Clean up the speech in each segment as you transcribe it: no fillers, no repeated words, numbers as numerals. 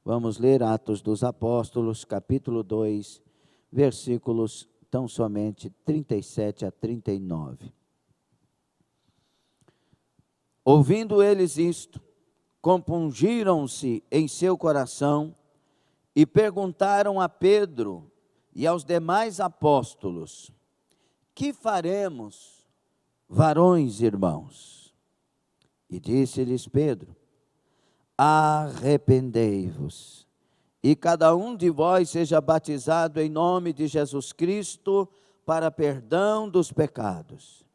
Vamos ler Atos dos Apóstolos, capítulo 2, versículos tão somente 37 a 39. Ouvindo eles isto, compungiram-se em seu coração e perguntaram a Pedro e aos demais apóstolos: que faremos, varões irmãos? E disse-lhes Pedro: arrependei-vos, e cada um de vós seja batizado em nome de Jesus Cristo para perdão dos pecados,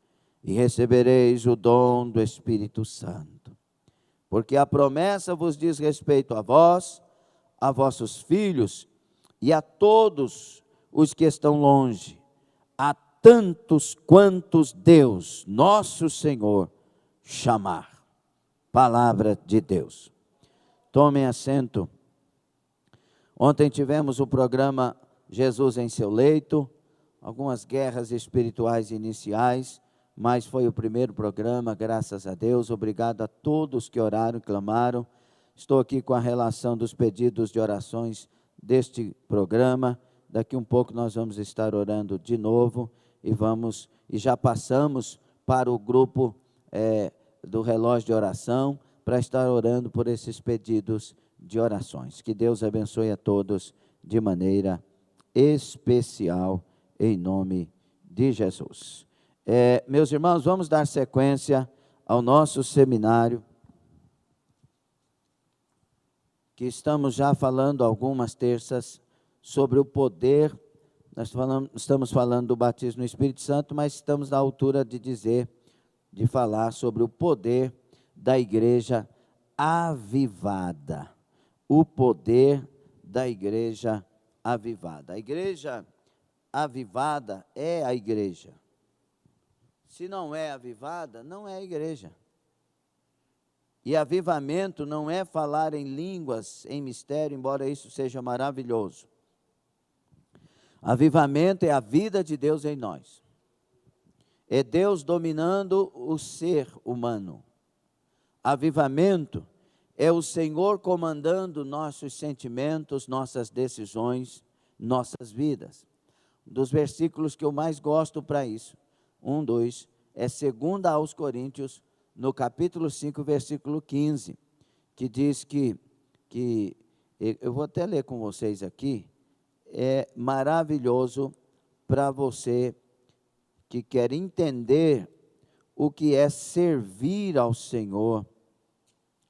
e recebereis o dom do Espírito Santo. Porque a promessa vos diz respeito a vós, a vossos filhos e a todos os que estão longe, a tantos quantos Deus, nosso Senhor, chamar. Palavra de Deus. Tomem assento. Ontem tivemos o programa Jesus em seu leito, algumas guerras espirituais iniciais, mas foi o primeiro programa, graças a Deus. Obrigado a todos que oraram e clamaram. Estou aqui com a relação dos pedidos de orações deste programa. Daqui um pouco nós vamos estar orando de novo e já passamos para o grupo do relógio de oração para estar orando por esses pedidos de orações. Que Deus abençoe a todos de maneira especial, em nome de Jesus. Meus irmãos, vamos dar sequência ao nosso seminário, que estamos já falando algumas terças sobre o poder. Nós estamos falando do batismo no Espírito Santo, mas estamos na altura de falar sobre o poder da igreja avivada. O poder da igreja avivada. A igreja avivada é a igreja. Se não é avivada, não é a igreja. E avivamento não é falar em línguas, em mistério, embora isso seja maravilhoso. Avivamento é a vida de Deus em nós. É Deus dominando o ser humano. Avivamento é o Senhor comandando nossos sentimentos, nossas decisões, nossas vidas. Um dos versículos que eu mais gosto para isso, 2, é 2 aos Coríntios, no capítulo 5, versículo 15, que diz que eu vou até ler com vocês aqui, é maravilhoso para você que quer entender o que é servir ao Senhor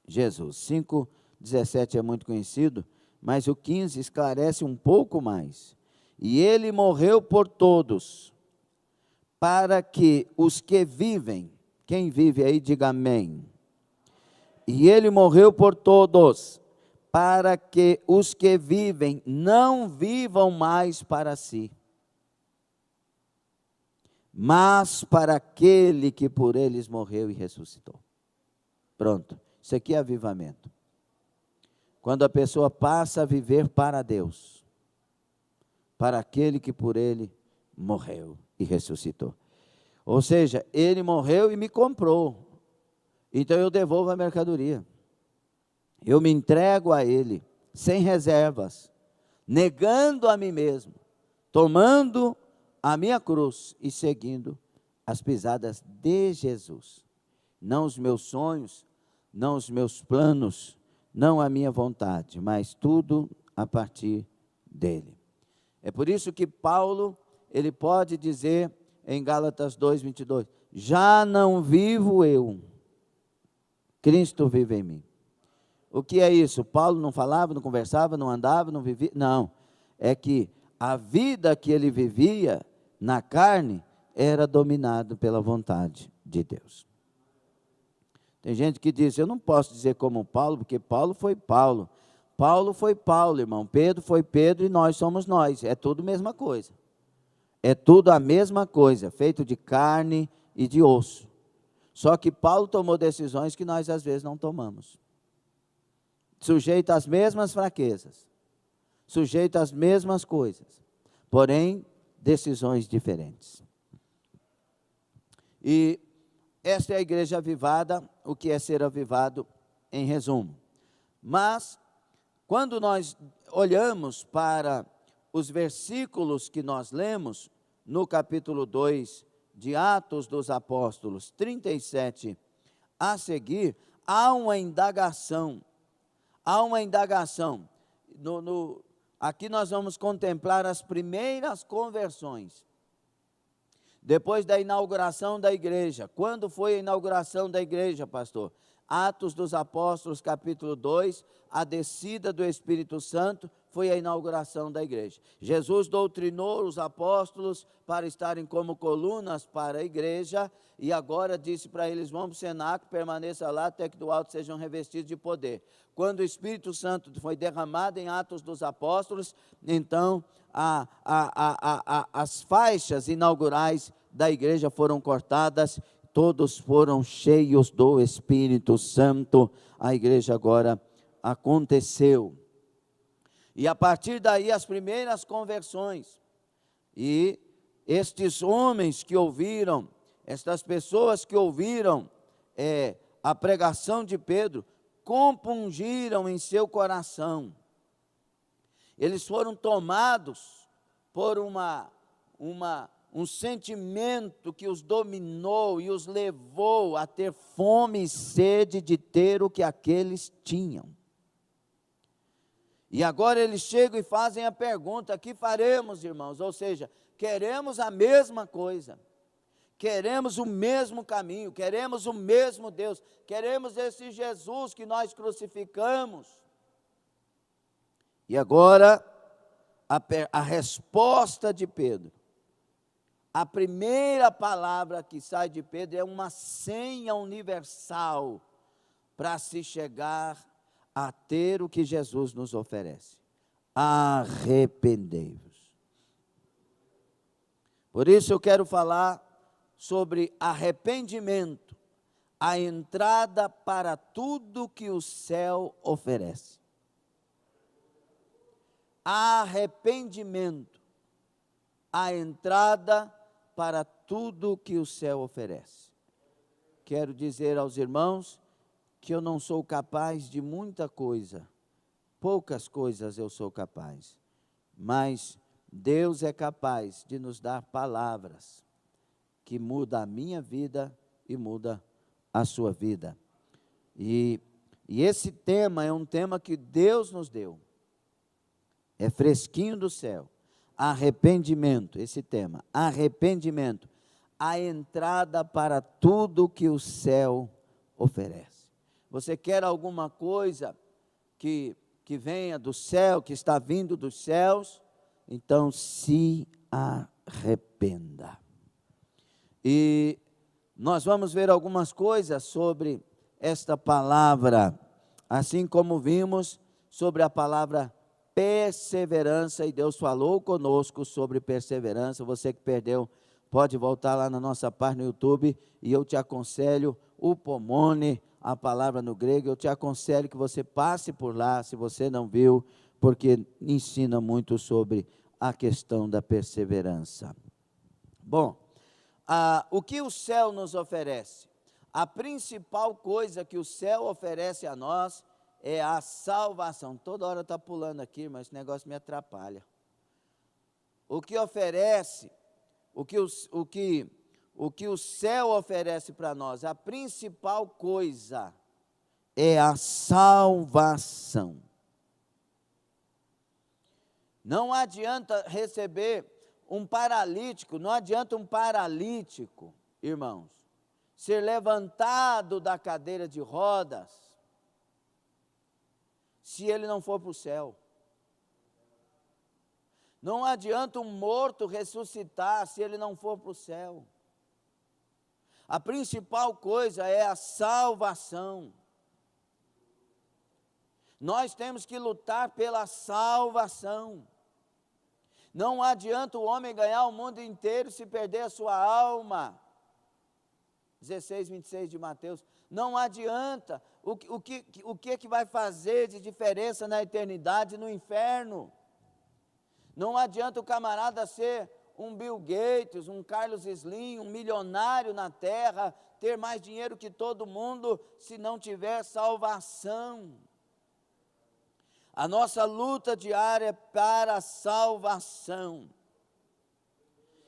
Jesus. 5:17 é muito conhecido, mas o 15 esclarece um pouco mais. E ele morreu por todos, para que os que vivem, quem vive aí diga amém. E ele morreu por todos, para que os que vivem não vivam mais para si, mas para aquele que por eles morreu e ressuscitou. Pronto, isso aqui é avivamento. Quando a pessoa passa a viver para Deus, para aquele que por ele morreu e ressuscitou. Ou seja, ele morreu e me comprou, então eu devolvo a mercadoria. Eu me entrego a ele, sem reservas, negando a mim mesmo, tomando a minha cruz e seguindo as pisadas de Jesus. Não os meus sonhos, não os meus planos, não a minha vontade, mas tudo a partir dele. É por isso que Paulo, ele pode dizer em Gálatas 2:22, já não vivo eu, Cristo vive em mim. O que é isso? Paulo não falava, não conversava, não andava, não vivia? Não, é que a vida que ele vivia na carne era dominada pela vontade de Deus. Tem gente que diz, eu não posso dizer como Paulo, porque Paulo foi Paulo. Paulo foi Paulo, irmão. Pedro foi Pedro e nós somos nós. É tudo a mesma coisa. É tudo a mesma coisa, feito de carne e de osso. Só que Paulo tomou decisões que nós às vezes não tomamos. Sujeito às mesmas fraquezas, sujeito às mesmas coisas, porém, decisões diferentes. E esta é a igreja avivada, o que é ser avivado em resumo. Mas, quando nós olhamos para os versículos que nós lemos, no capítulo 2 de Atos dos Apóstolos, 37 a seguir, há uma indagação. Aqui nós vamos contemplar as primeiras conversões. Depois da inauguração da igreja. Quando foi a inauguração da igreja, pastor? Atos dos Apóstolos, capítulo 2, a descida do Espírito Santo foi a inauguração da igreja. Jesus doutrinou os apóstolos para estarem como colunas para a igreja, e agora disse para eles: vão para o cenáculo, permaneça lá até que do alto sejam revestidos de poder. Quando o Espírito Santo foi derramado em Atos dos Apóstolos, então as faixas inaugurais da igreja foram cortadas, todos foram cheios do Espírito Santo. A igreja agora aconteceu. E a partir daí as primeiras conversões. E estes homens que ouviram, estas pessoas que ouviram a pregação de Pedro, compungiram em seu coração. Eles foram tomados por um sentimento que os dominou e os levou a ter fome e sede de ter o que aqueles tinham. E agora eles chegam e fazem a pergunta: que faremos, irmãos? Ou seja, queremos a mesma coisa, queremos o mesmo caminho, queremos o mesmo Deus, queremos esse Jesus que nós crucificamos. E agora, a resposta de Pedro, a primeira palavra que sai de Pedro é uma senha universal para se chegar a ter o que Jesus nos oferece: arrependei-vos. Por isso eu quero falar sobre arrependimento, a entrada para tudo que o céu oferece. Arrependimento, a entrada para tudo que o céu oferece. Quero dizer aos irmãos que eu não sou capaz de muita coisa, poucas coisas eu sou capaz, mas Deus é capaz de nos dar palavras que mudam a minha vida e muda a sua vida. E esse tema é um tema que Deus nos deu, é fresquinho do céu. Arrependimento, esse tema, arrependimento, a entrada para tudo que o céu oferece. Você quer alguma coisa que venha do céu, que está vindo dos céus? Então se arrependa. E nós vamos ver algumas coisas sobre esta palavra, assim como vimos sobre a palavra perseverança, e Deus falou conosco sobre perseverança. Você que perdeu, pode voltar lá na nossa página no YouTube, e eu te aconselho, upomone, a palavra no grego, eu te aconselho que você passe por lá, se você não viu, porque ensina muito sobre a questão da perseverança. Bom, o que o céu nos oferece? A principal coisa que o céu oferece a nós é a salvação. Toda hora está pulando aqui, mas esse negócio me atrapalha. O que oferece, o que o céu oferece para nós, a principal coisa é a salvação. Não adianta receber um paralítico, não adianta um paralítico, irmãos, ser levantado da cadeira de rodas, se ele não for para o céu. Não adianta um morto ressuscitar se ele não for para o céu. A principal coisa é a salvação. Nós temos que lutar pela salvação. Não adianta o homem ganhar o mundo inteiro se perder a sua alma. 16, 26 de Mateus. Não adianta. O que vai fazer de diferença na eternidade e no inferno? Não adianta o camarada ser um Bill Gates, um Carlos Slim, um milionário na terra, ter mais dinheiro que todo mundo, se não tiver salvação. A nossa luta diária é para a salvação.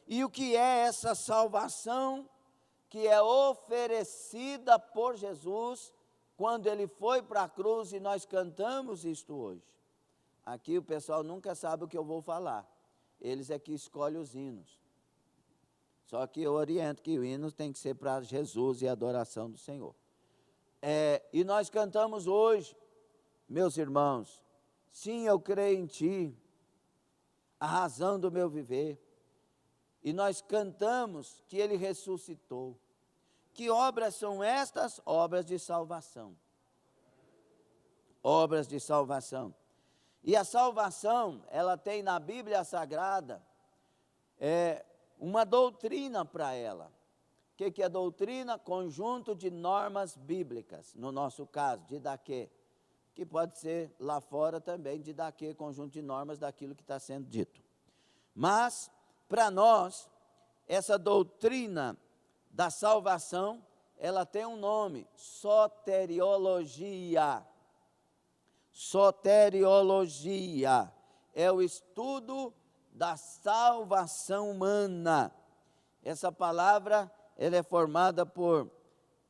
E o que é essa salvação que é oferecida por Jesus quando ele foi para a cruz, e nós cantamos isto hoje? Aqui o pessoal nunca sabe o que eu vou falar. Eles é que escolhem os hinos. Só que eu oriento que o hino tem que ser para Jesus e a adoração do Senhor. E nós cantamos hoje, meus irmãos, sim, eu creio em Ti, a razão do meu viver. E nós cantamos que Ele ressuscitou. Que obras são estas? Obras de salvação. Obras de salvação. E a salvação, ela tem na Bíblia Sagrada uma doutrina para ela. O que é doutrina? Conjunto de normas bíblicas, no nosso caso, didaquê, que pode ser lá fora também, didaquê, conjunto de normas daquilo que está sendo dito. Mas, para nós, essa doutrina da salvação, ela tem um nome: soteriologia. Soteriologia é o estudo da salvação humana. Essa palavra, ela é formada por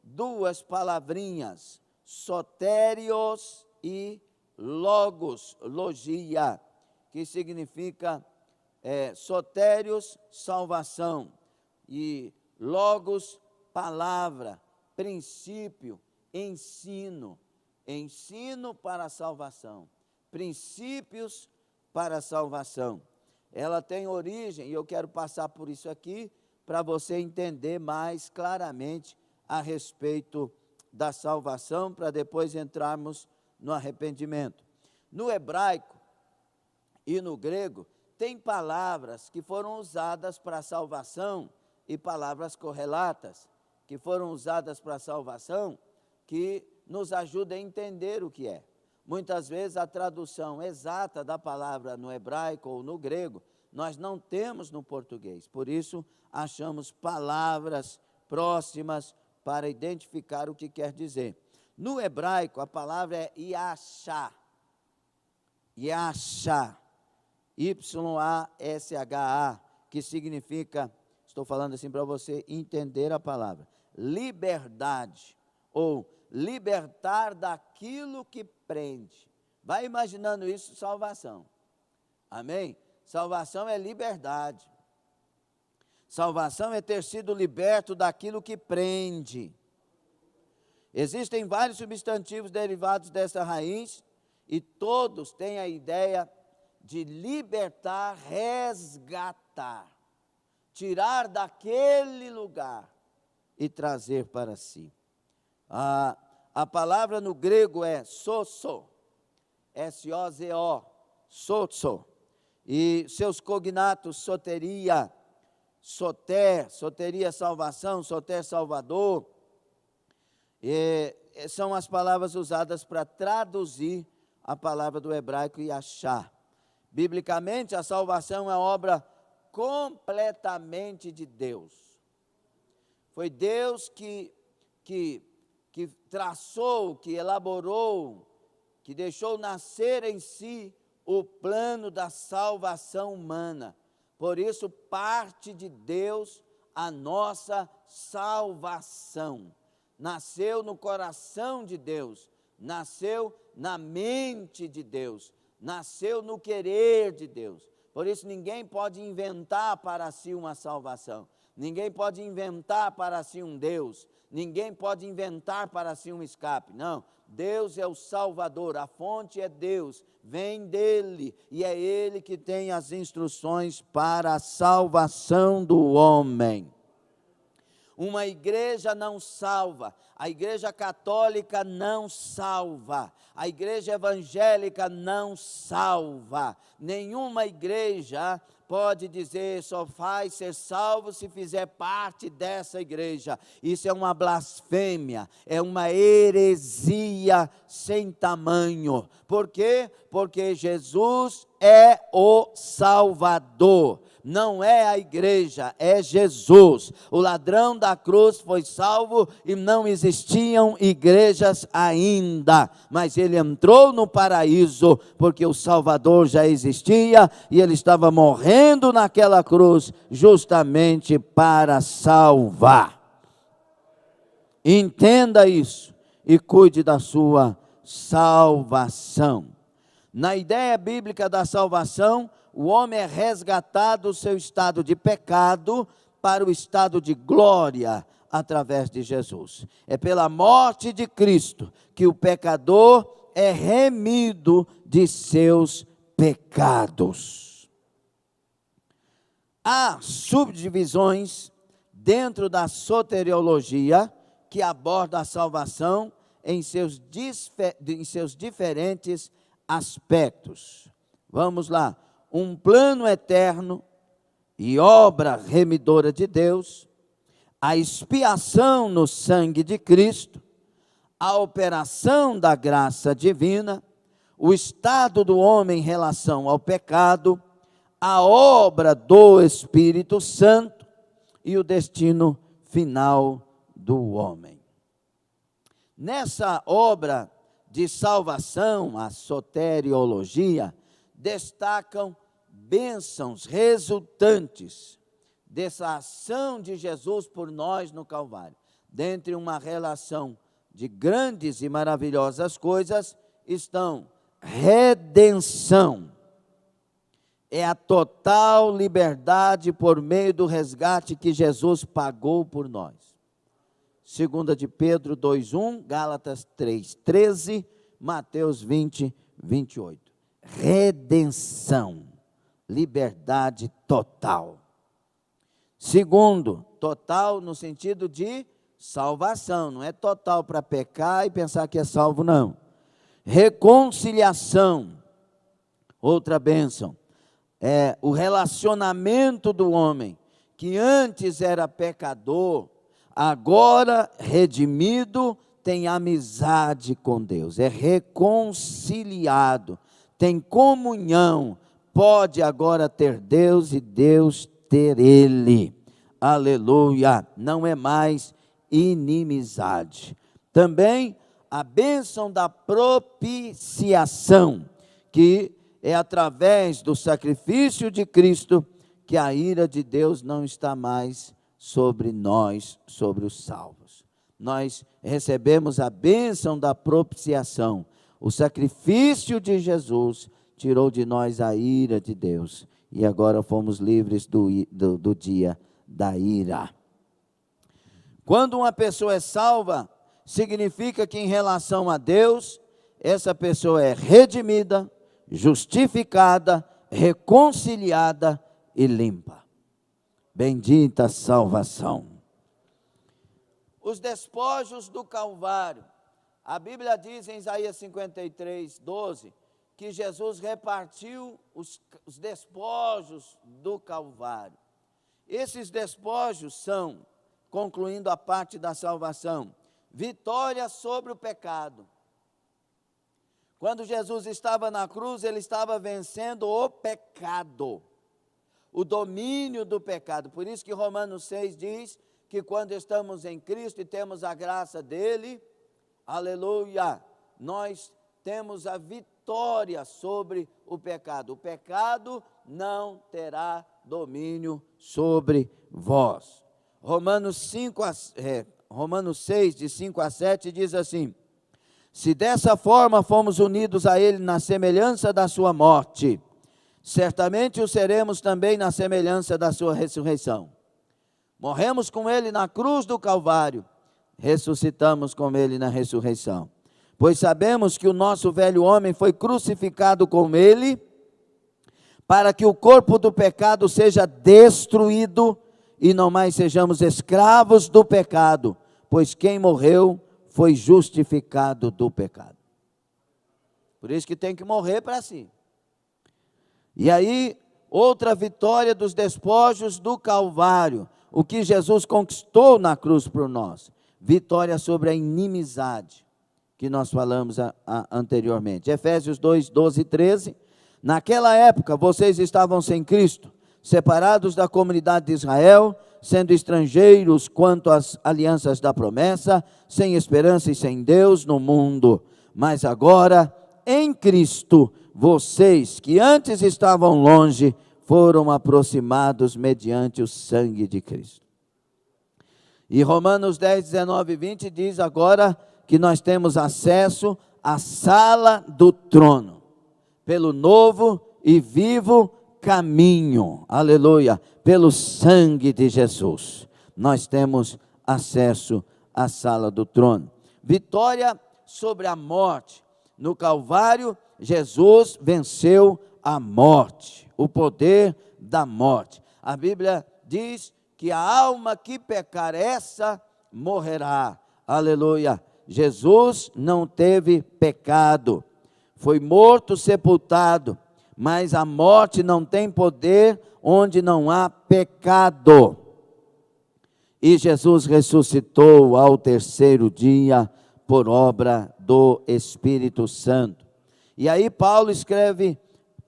duas palavrinhas, sotérios e logos, logia, que significa sotérios, salvação, e logos, palavra, princípio, ensino. Ensino para a salvação, princípios para a salvação. Ela tem origem, e eu quero passar por isso aqui, para você entender mais claramente a respeito da salvação, para depois entrarmos no arrependimento. No hebraico e no grego, tem palavras que foram usadas para a salvação e palavras correlatas, que foram usadas para a salvação, que nos ajuda a entender o que é. Muitas vezes a tradução exata da palavra no hebraico ou no grego, nós não temos no português. Por isso, achamos palavras próximas para identificar o que quer dizer. No hebraico, a palavra é Yashá. Yashá. Y-A-S-H-A, que significa, estou falando assim para você entender a palavra, liberdade, ou libertar daquilo que prende. Vai imaginando isso, salvação. Amém? Salvação é liberdade. Salvação é ter sido liberto daquilo que prende. Existem vários substantivos derivados dessa raiz, e todos têm a ideia de libertar, resgatar, tirar daquele lugar e trazer para si. A palavra no grego é sozo, S-O-Z-O, sozo, e seus cognatos soteria, soter, soteria salvação, soter salvador, são as palavras usadas para traduzir a palavra do hebraico yashá. Biblicamente, a salvação é obra completamente de Deus. Foi Deus que traçou, que elaborou, que deixou nascer em si o plano da salvação humana. Por isso, parte de Deus a nossa salvação. Nasceu no coração de Deus, nasceu na mente de Deus, nasceu no querer de Deus. Por isso, ninguém pode inventar para si uma salvação. Ninguém pode inventar para si um Deus. Ninguém pode inventar para si um escape. Não, Deus é o Salvador, a fonte é Deus, vem dele, e é ele que tem as instruções para a salvação do homem. Uma igreja não salva, a igreja católica não salva, a igreja evangélica não salva, nenhuma igreja pode dizer só faz ser salvo se fizer parte dessa igreja. Isso é uma blasfêmia, é uma heresia sem tamanho. Por quê? Porque Jesus é o Salvador. não é a igreja, é Jesus. O ladrão da cruz foi salvo e não existiam igrejas ainda, mas ele entrou no paraíso porque o Salvador já existia e ele estava morrendo naquela cruz justamente para salvar. Entenda isso e cuide da sua salvação. Na ideia bíblica da salvação, o homem é resgatado do seu estado de pecado para o estado de glória através de Jesus. É pela morte de Cristo que o pecador é remido de seus pecados. Há subdivisões dentro da soteriologia que aborda a salvação em seus diferentes aspectos. Vamos lá. Um plano eterno e obra remidora de Deus, a expiação no sangue de Cristo, a operação da graça divina, o estado do homem em relação ao pecado, a obra do Espírito Santo e o destino final do homem. Nessa obra de salvação, a soteriologia, destacam bênçãos resultantes dessa ação de Jesus por nós no Calvário. Dentre uma relação de grandes e maravilhosas coisas, estão redenção. É a total liberdade por meio do resgate que Jesus pagou por nós. 2 de Pedro 2:1, Gálatas 3:13, Mateus 20:28. Redenção, liberdade total. Segundo, total no sentido de salvação, não é total para pecar e pensar que é salvo, não. Reconciliação, outra bênção, é o relacionamento do homem, que antes era pecador, agora redimido, tem amizade com Deus, é reconciliado, tem comunhão, pode agora ter Deus e Deus ter ele. Aleluia, não é mais inimizade. Também a bênção da propiciação, que é através do sacrifício de Cristo que a ira de Deus não está mais sobre nós, sobre os salvos. Nós recebemos a bênção da propiciação. O sacrifício de Jesus tirou de nós a ira de Deus. E agora fomos livres do dia da ira. Quando uma pessoa é salva, significa que em relação a Deus, essa pessoa é redimida, justificada, reconciliada e limpa. Bendita salvação. Os despojos do Calvário. A Bíblia diz em Isaías 53:12, que Jesus repartiu os despojos do Calvário. Esses despojos são, concluindo a parte da salvação, vitória sobre o pecado. Quando Jesus estava na cruz, ele estava vencendo o pecado, o domínio do pecado. Por isso que Romanos 6 diz que quando estamos em Cristo e temos a graça dele, aleluia, nós temos a vitória sobre o pecado. O pecado não terá domínio sobre vós. Romanos 6, de 5 a 7, diz assim: se dessa forma fomos unidos a ele na semelhança da sua morte, certamente o seremos também na semelhança da sua ressurreição. Morremos com ele na cruz do Calvário, ressuscitamos com ele na ressurreição. Pois sabemos que o nosso velho homem foi crucificado com ele, para que o corpo do pecado seja destruído e não mais sejamos escravos do pecado, pois quem morreu foi justificado do pecado. Por isso que tem que morrer para si. E aí, outra vitória dos despojos do Calvário, o que Jesus conquistou na cruz por nós, vitória sobre a inimizade, que nós falamos anteriormente. Efésios 2, 12 e 13, naquela época vocês estavam sem Cristo, separados da comunidade de Israel, sendo estrangeiros quanto às alianças da promessa, sem esperança e sem Deus no mundo. Mas agora, em Cristo, vocês que antes estavam longe, foram aproximados mediante o sangue de Cristo. E Romanos 10, 19 e 20 diz agora que nós temos acesso à sala do trono, pelo novo e vivo caminho, aleluia, pelo sangue de Jesus. Nós temos acesso à sala do trono. Vitória sobre a morte. No Calvário, Jesus venceu a morte, o poder da morte. A Bíblia diz que a alma que pecar, essa morrerá. Aleluia. Jesus não teve pecado, foi morto, sepultado, mas a morte não tem poder onde não há pecado. E Jesus ressuscitou ao terceiro dia por obra do Espírito Santo. E aí Paulo escreve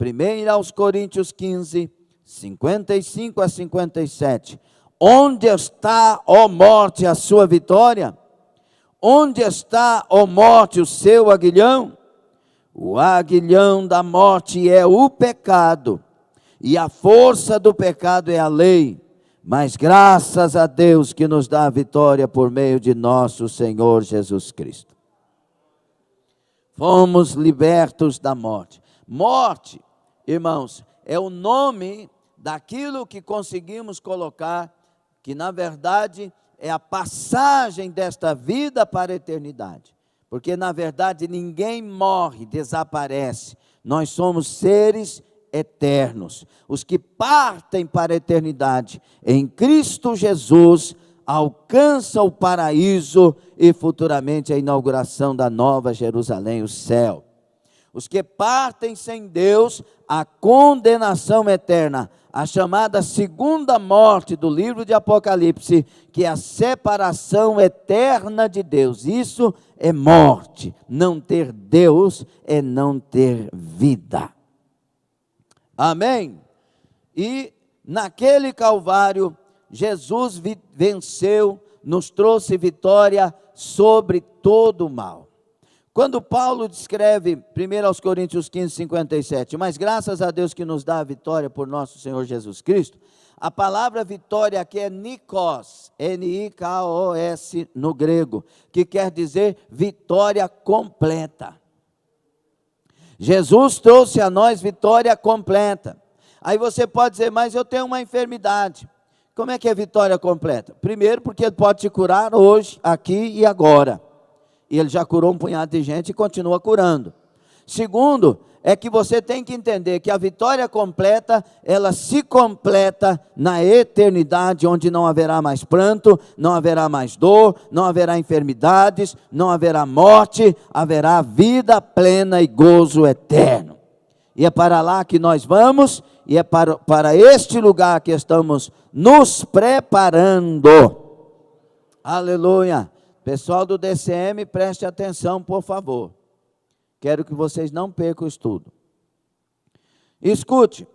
1 aos Coríntios 15, 55 a 57. Onde está, ó morte, a sua vitória? Onde está, ó morte, o seu aguilhão? O aguilhão da morte é o pecado, e a força do pecado é a lei. Mas graças a Deus que nos dá a vitória por meio de nosso Senhor Jesus Cristo. Fomos libertos da morte. Morte, irmãos, é o nome daquilo que conseguimos colocar, que na verdade é a passagem desta vida para a eternidade. Porque na verdade ninguém morre, desaparece. Nós somos seres eternos. Os que partem para a eternidade em Cristo Jesus alcançam o paraíso e futuramente a inauguração da nova Jerusalém, o céu. Os que partem sem Deus, a condenação eterna, a chamada segunda morte do livro de Apocalipse, que é a separação eterna de Deus. Isso é morte. Não ter Deus é não ter vida. Amém? E naquele Calvário, Jesus venceu, nos trouxe vitória sobre todo o mal. Quando Paulo descreve, 1 aos Coríntios 15, 57, mas graças a Deus que nos dá a vitória por nosso Senhor Jesus Cristo, a palavra vitória aqui é nikos, N-I-K-O-S no grego, que quer dizer vitória completa. Jesus trouxe a nós vitória completa. Aí você pode dizer, mas eu tenho uma enfermidade. Como é que é vitória completa? Primeiro, porque Ele pode te curar hoje, aqui e agora. E Ele já curou um punhado de gente e continua curando. Segundo, é que você tem que entender que a vitória completa, ela se completa na eternidade, onde não haverá mais pranto, não haverá mais dor, não haverá enfermidades, não haverá morte, haverá vida plena e gozo eterno. E é para lá que nós vamos, e é para este lugar que estamos nos preparando. Aleluia. Pessoal do DCM, preste atenção, por favor. Quero que vocês não percam o estudo. Escute.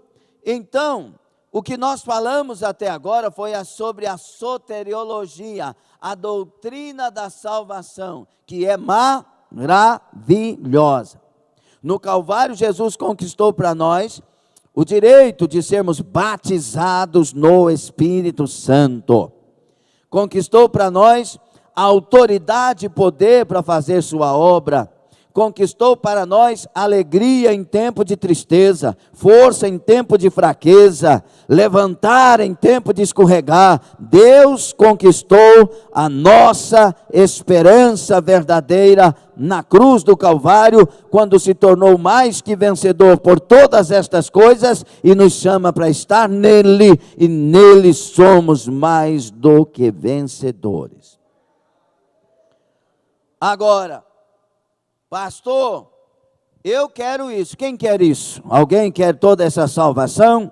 Então, o que nós falamos até agora foi sobre a soteriologia, a doutrina da salvação, que é maravilhosa. No Calvário, Jesus conquistou para nós o direito de sermos batizados no Espírito Santo. Conquistou para nós a autoridade e poder para fazer sua obra. Conquistou para nós alegria em tempo de tristeza, força em tempo de fraqueza, levantar em tempo de escorregar. Deus conquistou a nossa esperança verdadeira na cruz do Calvário, quando se tornou mais que vencedor por todas estas coisas e nos chama para estar nele, e nele somos mais do que vencedores. Agora, pastor, eu quero isso. Quem quer isso? Alguém quer toda essa salvação?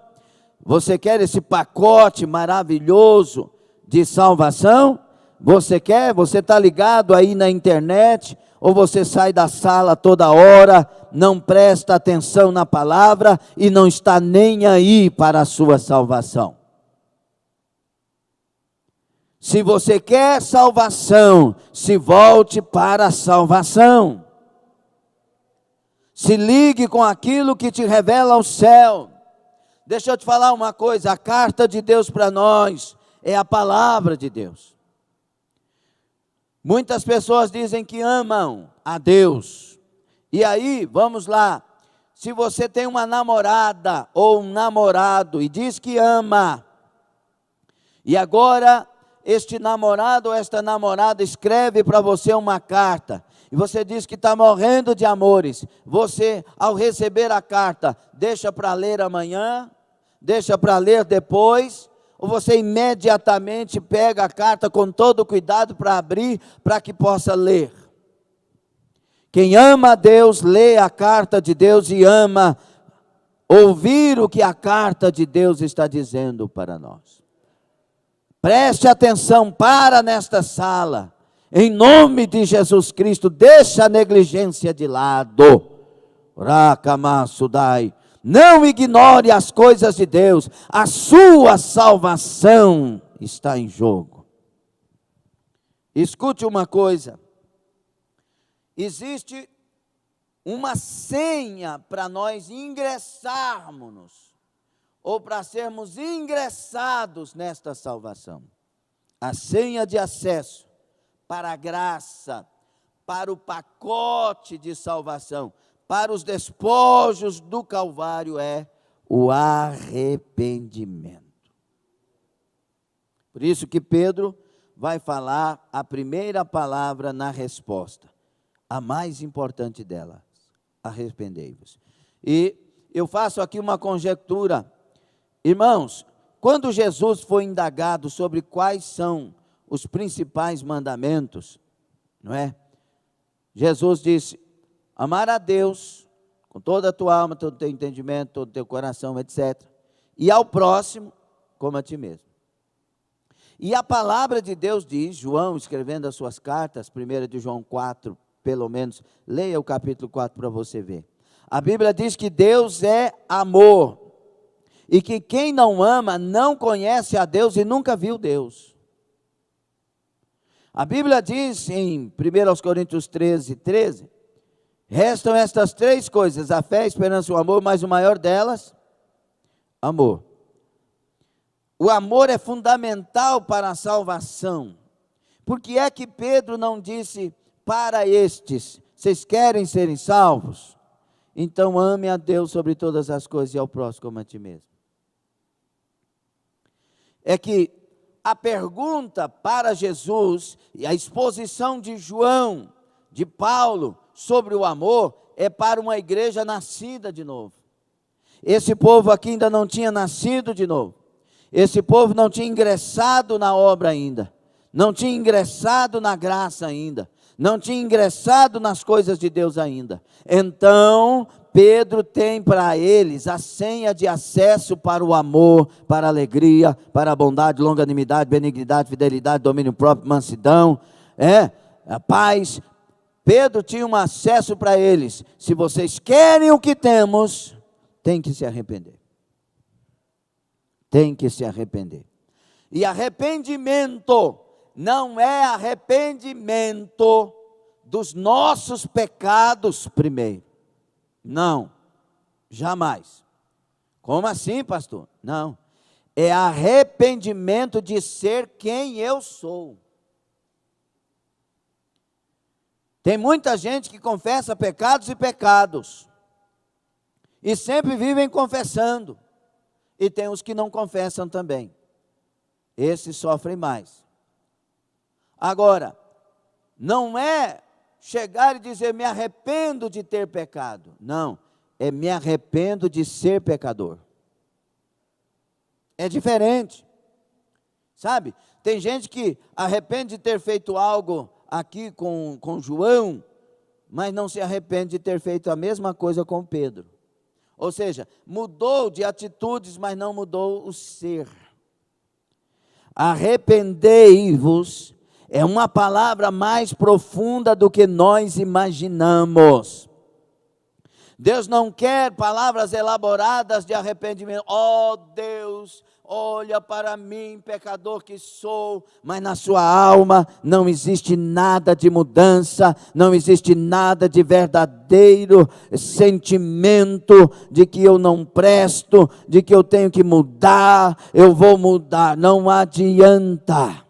Você quer esse pacote maravilhoso de salvação? Você quer? Você está ligado aí na internet? Ou você sai da sala toda hora, não presta atenção na palavra e não está nem aí para a sua salvação? Se você quer salvação, se volte para a salvação. Se ligue com aquilo que te revela o céu. Deixa eu te falar uma coisa, a carta de Deus para nós é a palavra de Deus. Muitas pessoas dizem que amam a Deus. E aí, vamos lá, se você tem uma namorada ou um namorado e diz que ama, e agora este namorado ou esta namorada escreve para você uma carta, e você diz que está morrendo de amores, você, ao receber a carta, deixa para ler amanhã, deixa para ler depois, ou você imediatamente pega a carta com todo cuidado para abrir, para que possa ler? Quem ama a Deus, lê a carta de Deus e ama ouvir o que a carta de Deus está dizendo para nós. Preste atenção, para nesta sala, em nome de Jesus Cristo, deixa a negligência de lado. Rakamassudai. Não ignore as coisas de Deus, a sua salvação está em jogo. Escute uma coisa, existe uma senha para nós ingressarmos, ou para sermos ingressados nesta salvação. A senha de acesso para a graça, para o pacote de salvação, para os despojos do Calvário é o arrependimento. Por isso que Pedro vai falar a primeira palavra na resposta, a mais importante delas: arrependei-vos. E eu faço aqui uma conjectura, irmãos, quando Jesus foi indagado sobre quais são os principais mandamentos, não é? Jesus disse: amar a Deus com toda a tua alma, todo o teu entendimento, todo o teu coração, etc. E ao próximo, como a ti mesmo. E a palavra de Deus diz, João escrevendo as suas cartas, 1 de João 4, pelo menos, leia o capítulo 4 para você ver. A Bíblia diz que Deus é amor, e que quem não ama não conhece a Deus e nunca viu Deus. A Bíblia diz em 1 Coríntios 13, restam estas três coisas: a fé, a esperança e o amor, mas o maior delas, amor. O amor é fundamental para a salvação. Por que é que Pedro não disse para estes: vocês querem serem salvos? Então ame a Deus sobre todas as coisas e ao próximo como a ti mesmo. É que a pergunta para Jesus e a exposição de João, de Paulo, sobre o amor, é para uma igreja nascida de novo. Esse povo aqui ainda não tinha nascido de novo. Esse povo não tinha ingressado na obra ainda. Não tinha ingressado na graça ainda. Não tinha ingressado nas coisas de Deus ainda. Então, Pedro tem para eles a senha de acesso para o amor, para a alegria, para a bondade, longanimidade, benignidade, fidelidade, domínio próprio, mansidão, a paz. Pedro tinha um acesso para eles: se vocês querem o que temos, tem que se arrepender. Tem que se arrepender. E arrependimento não é arrependimento dos nossos pecados primeiro. Não, jamais. Como assim, pastor? Não, é arrependimento de ser quem eu sou. Tem muita gente que confessa pecados e pecados, e sempre vivem confessando, e tem os que não confessam também. Esses sofrem mais. Agora, não é chegar e dizer: me arrependo de ter pecado. Não, é me arrependo de ser pecador. É diferente, sabe? Tem gente que arrepende de ter feito algo aqui com João, mas não se arrepende de ter feito a mesma coisa com Pedro. Ou seja, mudou de atitudes, mas não mudou o ser. Arrependei-vos É uma palavra mais profunda do que nós imaginamos. Deus não quer palavras elaboradas de arrependimento. Oh Deus, olha para mim, pecador que sou, mas na sua alma não existe nada de mudança, não existe nada de verdadeiro sentimento de que eu não presto, de que eu tenho que mudar, eu vou mudar. Não adianta.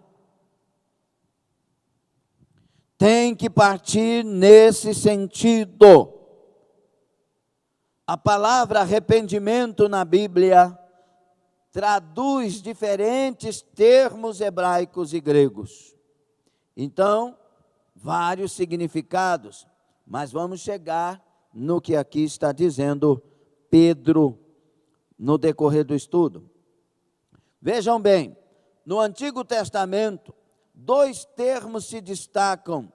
Tem que partir nesse sentido. A palavra arrependimento na Bíblia traduz diferentes termos hebraicos e gregos. Então, vários significados, mas vamos chegar no que aqui está dizendo Pedro no decorrer do estudo. Vejam bem, no Antigo Testamento, 2 termos se destacam,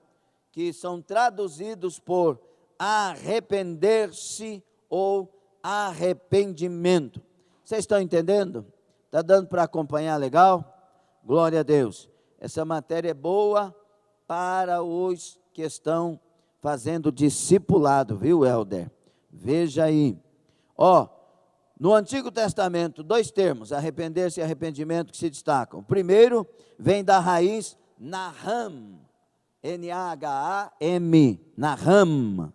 que são traduzidos por arrepender-se ou arrependimento. Vocês estão entendendo? Está dando para acompanhar legal? Glória a Deus. Essa matéria é boa para os que estão fazendo discipulado, viu, Helder? Veja aí. No Antigo Testamento, 2 termos, arrepender-se e arrependimento, que se destacam. O primeiro vem da raiz Naham, N-A-H-A-M, Naham,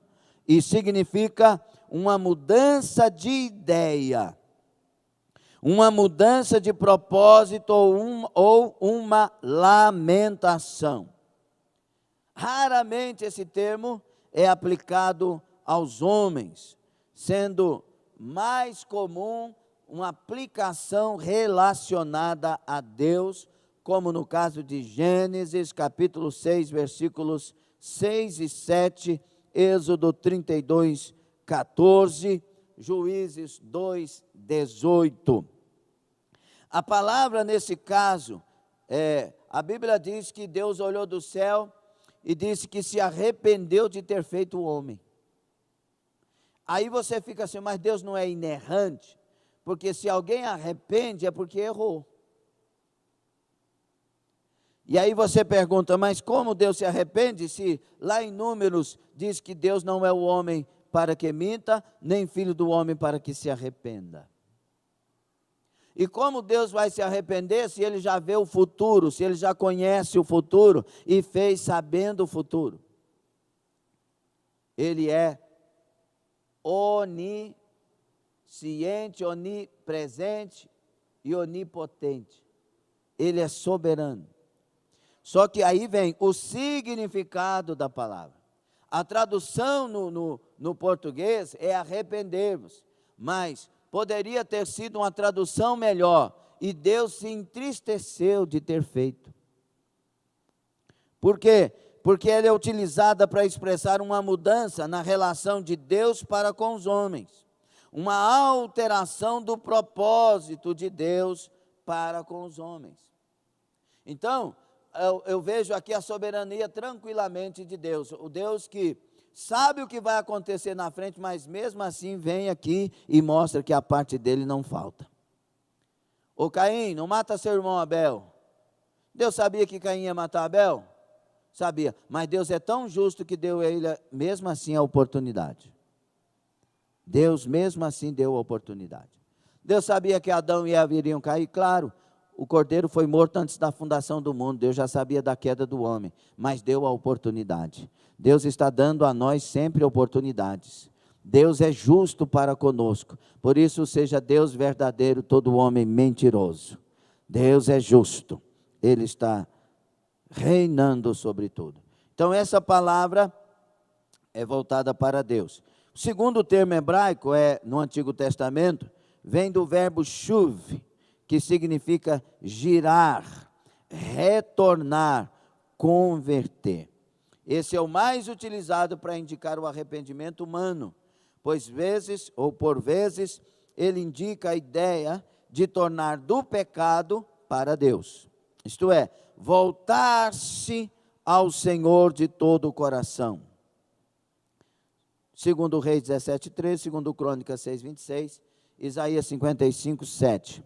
e significa uma mudança de ideia, uma mudança de propósito ou uma lamentação. Raramente esse termo é aplicado aos homens, sendo mais comum uma aplicação relacionada a Deus, como no caso de Gênesis, capítulo 6, versículos 6 e 7, Êxodo 32, 14, Juízes 2, 18. A palavra nesse caso, a Bíblia diz que Deus olhou do céu e disse que se arrependeu de ter feito o homem. Aí você fica assim, mas Deus não é inerrante? Porque se alguém arrepende é porque errou. E aí você pergunta, mas como Deus se arrepende se lá em Números diz que Deus não é o homem para que minta, nem filho do homem para que se arrependa? E como Deus vai se arrepender se Ele já vê o futuro, se Ele já conhece o futuro e fez sabendo o futuro? Ele é onisciente, onipresente e onipotente. Ele é soberano. Só que aí vem o significado da palavra. A tradução no português é arrepender-vos, mas poderia ter sido uma tradução melhor, e Deus se entristeceu de ter feito. Por quê? Porque ela é utilizada para expressar uma mudança na relação de Deus para com os homens, uma alteração do propósito de Deus para com os homens. Então, eu vejo aqui a soberania tranquilamente de Deus, o Deus que sabe o que vai acontecer na frente, mas mesmo assim vem aqui e mostra que a parte dele não falta. Ô Caim, não mata seu irmão Abel. Deus sabia que Caim ia matar Abel? Sabia, mas Deus é tão justo que deu a ele mesmo assim a oportunidade. Deus mesmo assim deu a oportunidade. Deus sabia que Adão e Eva iriam cair, claro. O cordeiro foi morto antes da fundação do mundo, Deus já sabia da queda do homem, mas deu a oportunidade. Deus está dando a nós sempre oportunidades. Deus é justo para conosco, por isso seja Deus verdadeiro, todo homem mentiroso. Deus é justo, Ele está reinando sobre tudo. Então essa palavra é voltada para Deus. O segundo termo hebraico no Antigo Testamento, vem do verbo shuv, que significa girar, retornar, converter. Esse é o mais utilizado para indicar o arrependimento humano, pois por vezes, ele indica a ideia de tornar do pecado para Deus. Isto é, voltar-se ao Senhor de todo o coração. Segundo Reis 17:3, segundo Crônicas 6:26, Isaías 55:7.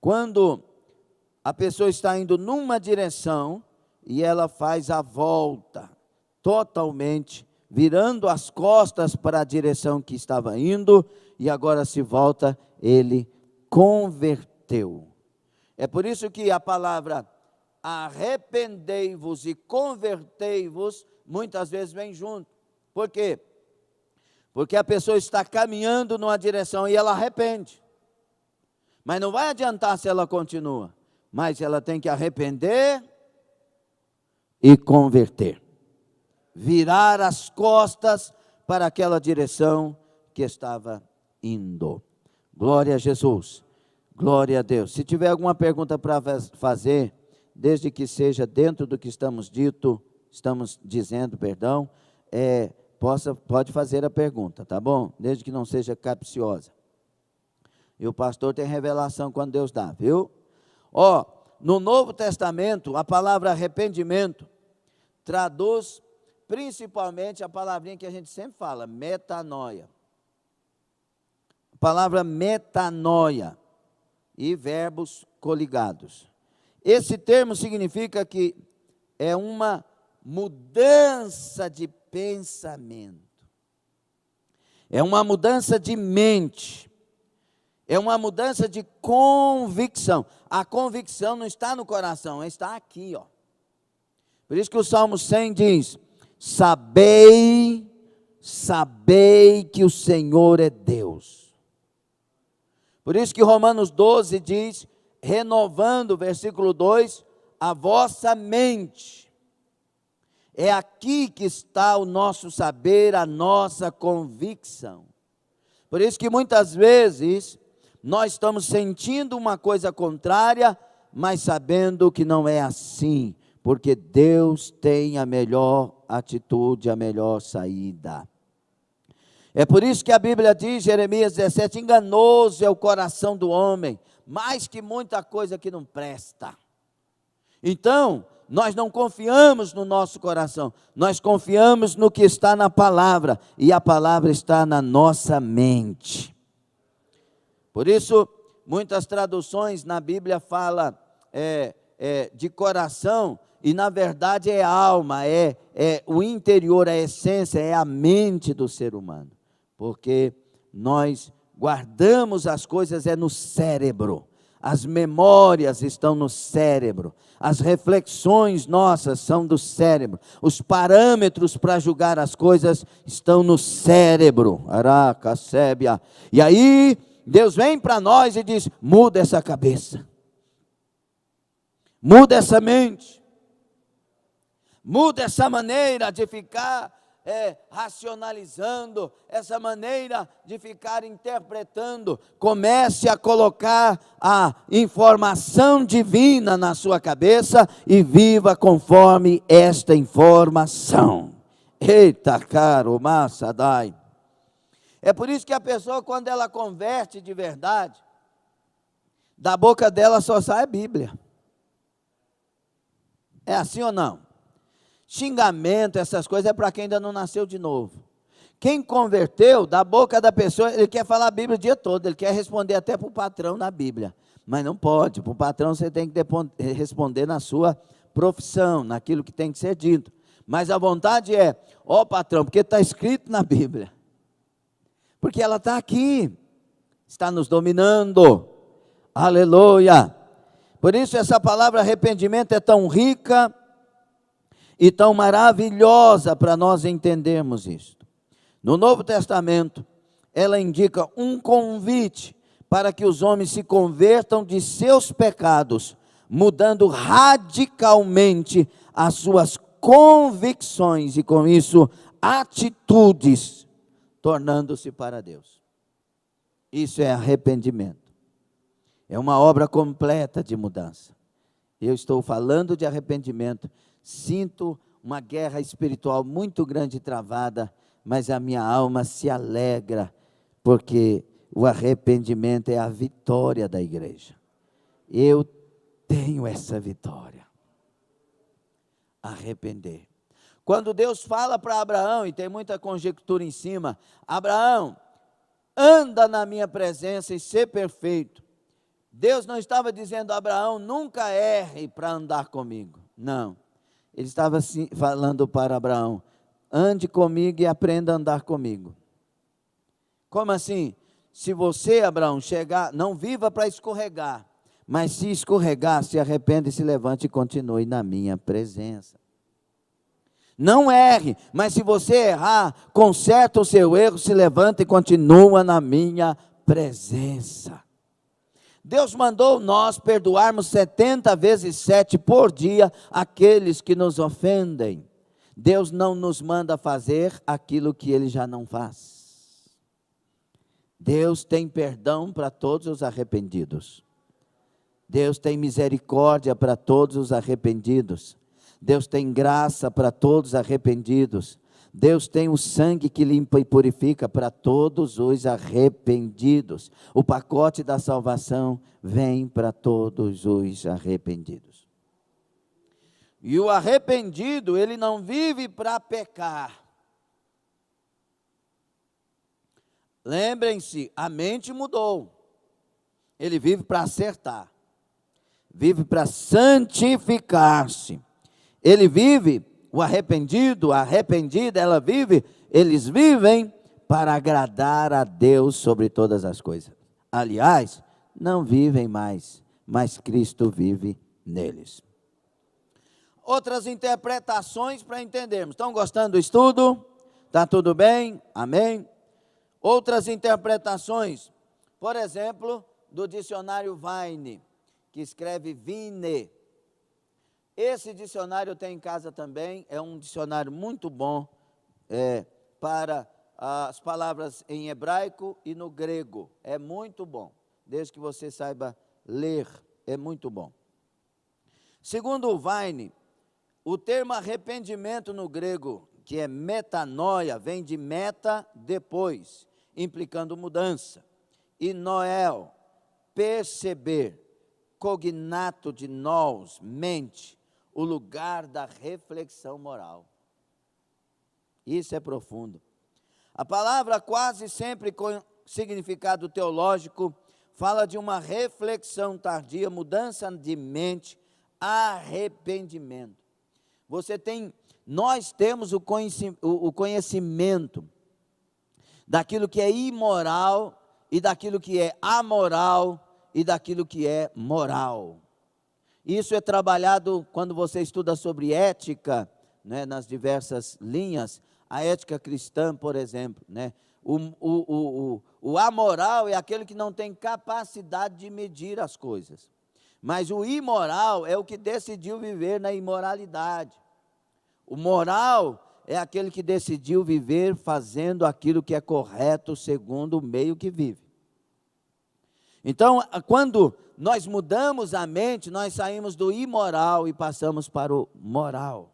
Quando a pessoa está indo numa direção e ela faz a volta totalmente, virando as costas para a direção que estava indo, e agora se volta, ele converteu. É por isso que a palavra arrependei-vos e convertei-vos muitas vezes vem junto. Por quê? Porque a pessoa está caminhando numa direção e ela arrepende. Mas não vai adiantar se ela continua, mas ela tem que arrepender e converter. Virar as costas para aquela direção que estava indo. Glória a Jesus, glória a Deus. Se tiver alguma pergunta para fazer, desde que seja dentro do que estamos dizendo, pode fazer a pergunta, tá bom? Desde que não seja capciosa. E o pastor tem revelação quando Deus dá, viu? No Novo Testamento, a palavra arrependimento traduz principalmente a palavrinha que a gente sempre fala, metanoia. A palavra metanoia e verbos coligados. Esse termo significa que é uma mudança de pensamento. É uma mudança de mente. É uma mudança de convicção. A convicção não está no coração, está aqui, ó. Por isso que o Salmo 100 diz: sabei que o Senhor é Deus. Por isso que Romanos 12 diz, renovando, versículo 2, a vossa mente. É aqui que está o nosso saber, a nossa convicção. Por isso que muitas vezes nós estamos sentindo uma coisa contrária, mas sabendo que não é assim, porque Deus tem a melhor atitude, a melhor saída. É por isso que a Bíblia diz, Jeremias 17, enganoso é o coração do homem, mais que muita coisa que não presta. Então, nós não confiamos no nosso coração, nós confiamos no que está na palavra, e a palavra está na nossa mente. Por isso, muitas traduções na Bíblia falam de coração, e na verdade é alma, é o interior, a essência, é a mente do ser humano. Porque nós guardamos as coisas no cérebro. As memórias estão no cérebro, as reflexões nossas são do cérebro, os parâmetros para julgar as coisas estão no cérebro, araca, sébia. E aí, Deus vem para nós e diz, muda essa cabeça, muda essa mente, muda essa maneira de ficar racionalizando, essa maneira de ficar interpretando. Comece a colocar a informação divina na sua cabeça e viva conforme esta informação. Eita, caro, massa, dai. É por isso que a pessoa, quando ela converte de verdade, da boca dela só sai a Bíblia. É assim ou não? Xingamento, essas coisas é para quem ainda não nasceu de novo. Quem converteu, da boca da pessoa, ele quer falar a Bíblia o dia todo, ele quer responder até para o patrão na Bíblia, mas não pode. Para o patrão você tem que responder na sua profissão, naquilo que tem que ser dito. Mas a vontade é, patrão, porque está escrito na Bíblia, porque ela está aqui, está nos dominando, aleluia. Por isso essa palavra arrependimento é tão rica e tão maravilhosa para nós entendermos isto. No Novo Testamento, ela indica um convite para que os homens se convertam de seus pecados, mudando radicalmente as suas convicções e com isso atitudes, tornando-se para Deus. Isso é arrependimento. É uma obra completa de mudança. Eu estou falando de arrependimento. Sinto uma guerra espiritual muito grande travada, mas a minha alma se alegra, porque o arrependimento é a vitória da igreja. Eu tenho essa vitória. Arrepender. Quando Deus fala para Abraão, e tem muita conjectura em cima, Abraão, anda na minha presença e ser perfeito. Deus não estava dizendo a Abraão, nunca erre para andar comigo. Não. Ele estava falando para Abraão, ande comigo e aprenda a andar comigo. Como assim? Se você, Abraão, chegar, não viva para escorregar, mas se escorregar, se arrependa e se levante e continue na minha presença. Não erre, mas se você errar, conserta o seu erro, se levanta e continua na minha presença. Deus mandou nós perdoarmos 70 vezes 7 por dia aqueles que nos ofendem. Deus não nos manda fazer aquilo que Ele já não faz. Deus tem perdão para todos os arrependidos. Deus tem misericórdia para todos os arrependidos. Deus tem graça para todos os arrependidos. Deus tem o sangue que limpa e purifica para todos os arrependidos. O pacote da salvação vem para todos os arrependidos. E o arrependido, ele não vive para pecar. Lembrem-se, a mente mudou. Ele vive para acertar. Vive para santificar-se. Ele vive, o arrependido, a arrependida, eles vivem para agradar a Deus sobre todas as coisas. Aliás, não vivem mais, mas Cristo vive neles. Outras interpretações para entendermos. Estão gostando do estudo? Está tudo bem? Amém? Outras interpretações, por exemplo, do dicionário Vine, que escreve Vine. Esse dicionário eu tenho em casa também, é um dicionário muito bom para as palavras em hebraico e no grego. É muito bom, desde que você saiba ler, é muito bom. Segundo o Vine, o termo arrependimento no grego, que é metanoia, vem de meta, depois, implicando mudança. E noel, perceber, cognato de nous, mente, o lugar da reflexão moral. Isso é profundo. A palavra quase sempre com significado teológico fala de uma reflexão tardia, mudança de mente, arrependimento. Nós temos o conhecimento daquilo que é imoral e daquilo que é amoral e daquilo que é moral. Isso é trabalhado quando você estuda sobre ética, né, nas diversas linhas, a ética cristã, por exemplo, né? O amoral é aquele que não tem capacidade de medir as coisas, mas o imoral é o que decidiu viver na imoralidade. O moral é aquele que decidiu viver fazendo aquilo que é correto segundo o meio que vive. Então, quando nós mudamos a mente, nós saímos do imoral e passamos para o moral.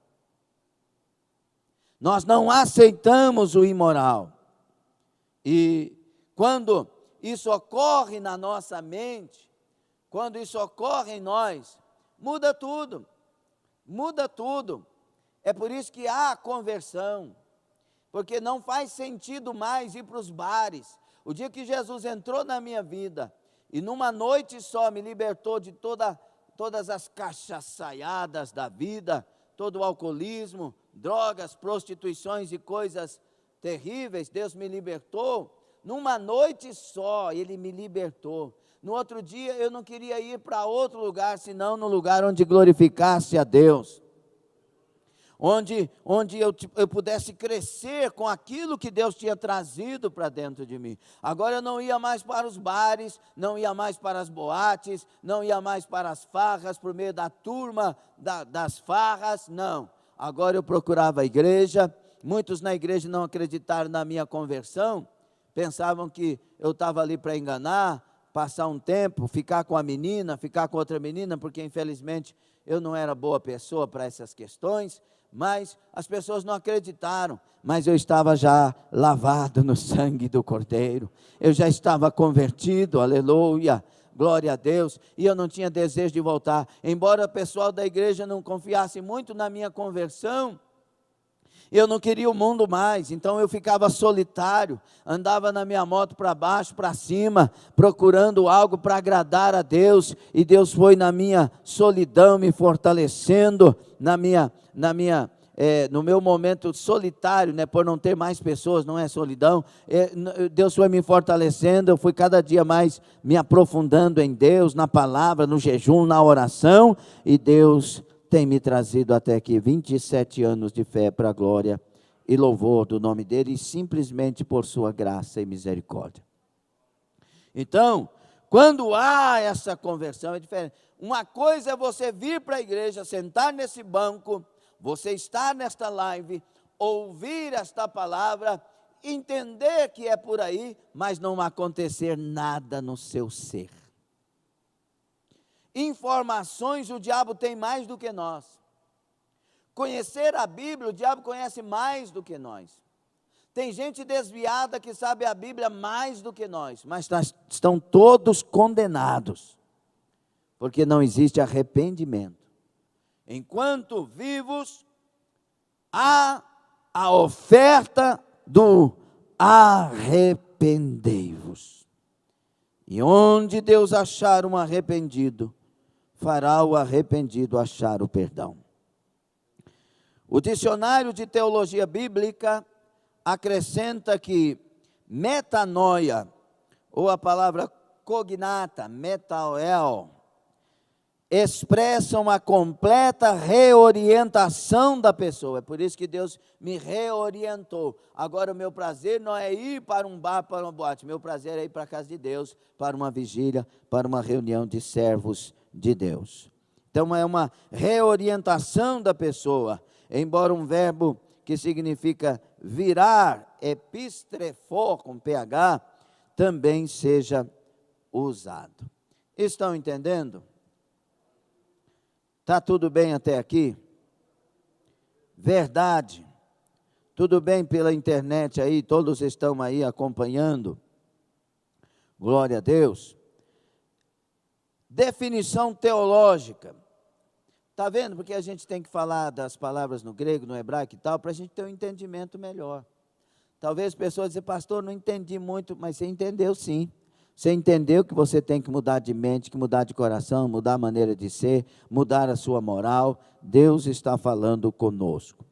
Nós não aceitamos o imoral. E quando isso ocorre na nossa mente, quando isso ocorre em nós, muda tudo. Muda tudo. É por isso que há conversão. Porque não faz sentido mais ir para os bares. O dia que Jesus entrou na minha vida, e numa noite só me libertou de todas as cachaçaiadas da vida, todo o alcoolismo, drogas, prostituições e coisas terríveis, Deus me libertou. Numa noite só, Ele me libertou. No outro dia eu não queria ir para outro lugar, senão no lugar onde glorificasse a Deus. Onde eu pudesse crescer com aquilo que Deus tinha trazido para dentro de mim. Agora eu não ia mais para os bares, não ia mais para as boates, não ia mais para as farras, por meio da turma das farras, não. Agora eu procurava a igreja. Muitos na igreja não acreditaram na minha conversão, pensavam que eu estava ali para enganar, passar um tempo, ficar com a menina, ficar com outra menina, porque infelizmente eu não era boa pessoa para essas questões. Mas as pessoas não acreditaram, mas eu estava já lavado no sangue do Cordeiro, eu já estava convertido, aleluia, glória a Deus, e eu não tinha desejo de voltar, embora o pessoal da igreja não confiasse muito na minha conversão, Eu não queria o mundo mais, então eu ficava solitário, andava na minha moto para baixo, para cima, procurando algo para agradar a Deus, e Deus foi na minha solidão me fortalecendo, no meu momento solitário, né, por não ter mais pessoas, não é solidão, Deus foi me fortalecendo, eu fui cada dia mais me aprofundando em Deus, na palavra, no jejum, na oração, e Deus tem me trazido até aqui 27 anos de fé para a glória e louvor do nome dele, e simplesmente por sua graça e misericórdia. Então, quando há essa conversão, é diferente. Uma coisa é você vir para a igreja, sentar nesse banco, você estar nesta live, ouvir esta palavra, entender que é por aí, mas não acontecer nada no seu ser. Informações o diabo tem mais do que nós. Conhecer a Bíblia, o diabo conhece mais do que nós. Tem gente desviada que sabe a Bíblia mais do que nós, mas estão todos condenados, porque não existe arrependimento. Enquanto vivos, há a oferta do arrependei-vos. E onde Deus achar um arrependido, fará o arrependido achar o perdão. O dicionário de teologia bíblica acrescenta que metanoia, ou a palavra cognata, metaoel, expressam a completa reorientação da pessoa. É por isso que Deus me reorientou. Agora o meu prazer não é ir para um bar, para uma boate. Meu prazer é ir para a casa de Deus, para uma vigília, para uma reunião de servos de Deus. Então é uma reorientação da pessoa, embora um verbo que significa virar, epistrefor, com PH, também seja usado. Estão entendendo? Está tudo bem até aqui? Verdade. Tudo bem pela internet aí, todos estão aí acompanhando. Glória a Deus. Definição teológica. Está vendo? Porque a gente tem que falar das palavras no grego, no hebraico e tal, para a gente ter um entendimento melhor. Talvez pessoas dizem, pastor, não entendi muito, mas você entendeu sim. Você entendeu que você tem que mudar de mente, que mudar de coração, mudar a maneira de ser, mudar a sua moral. Deus está falando conosco.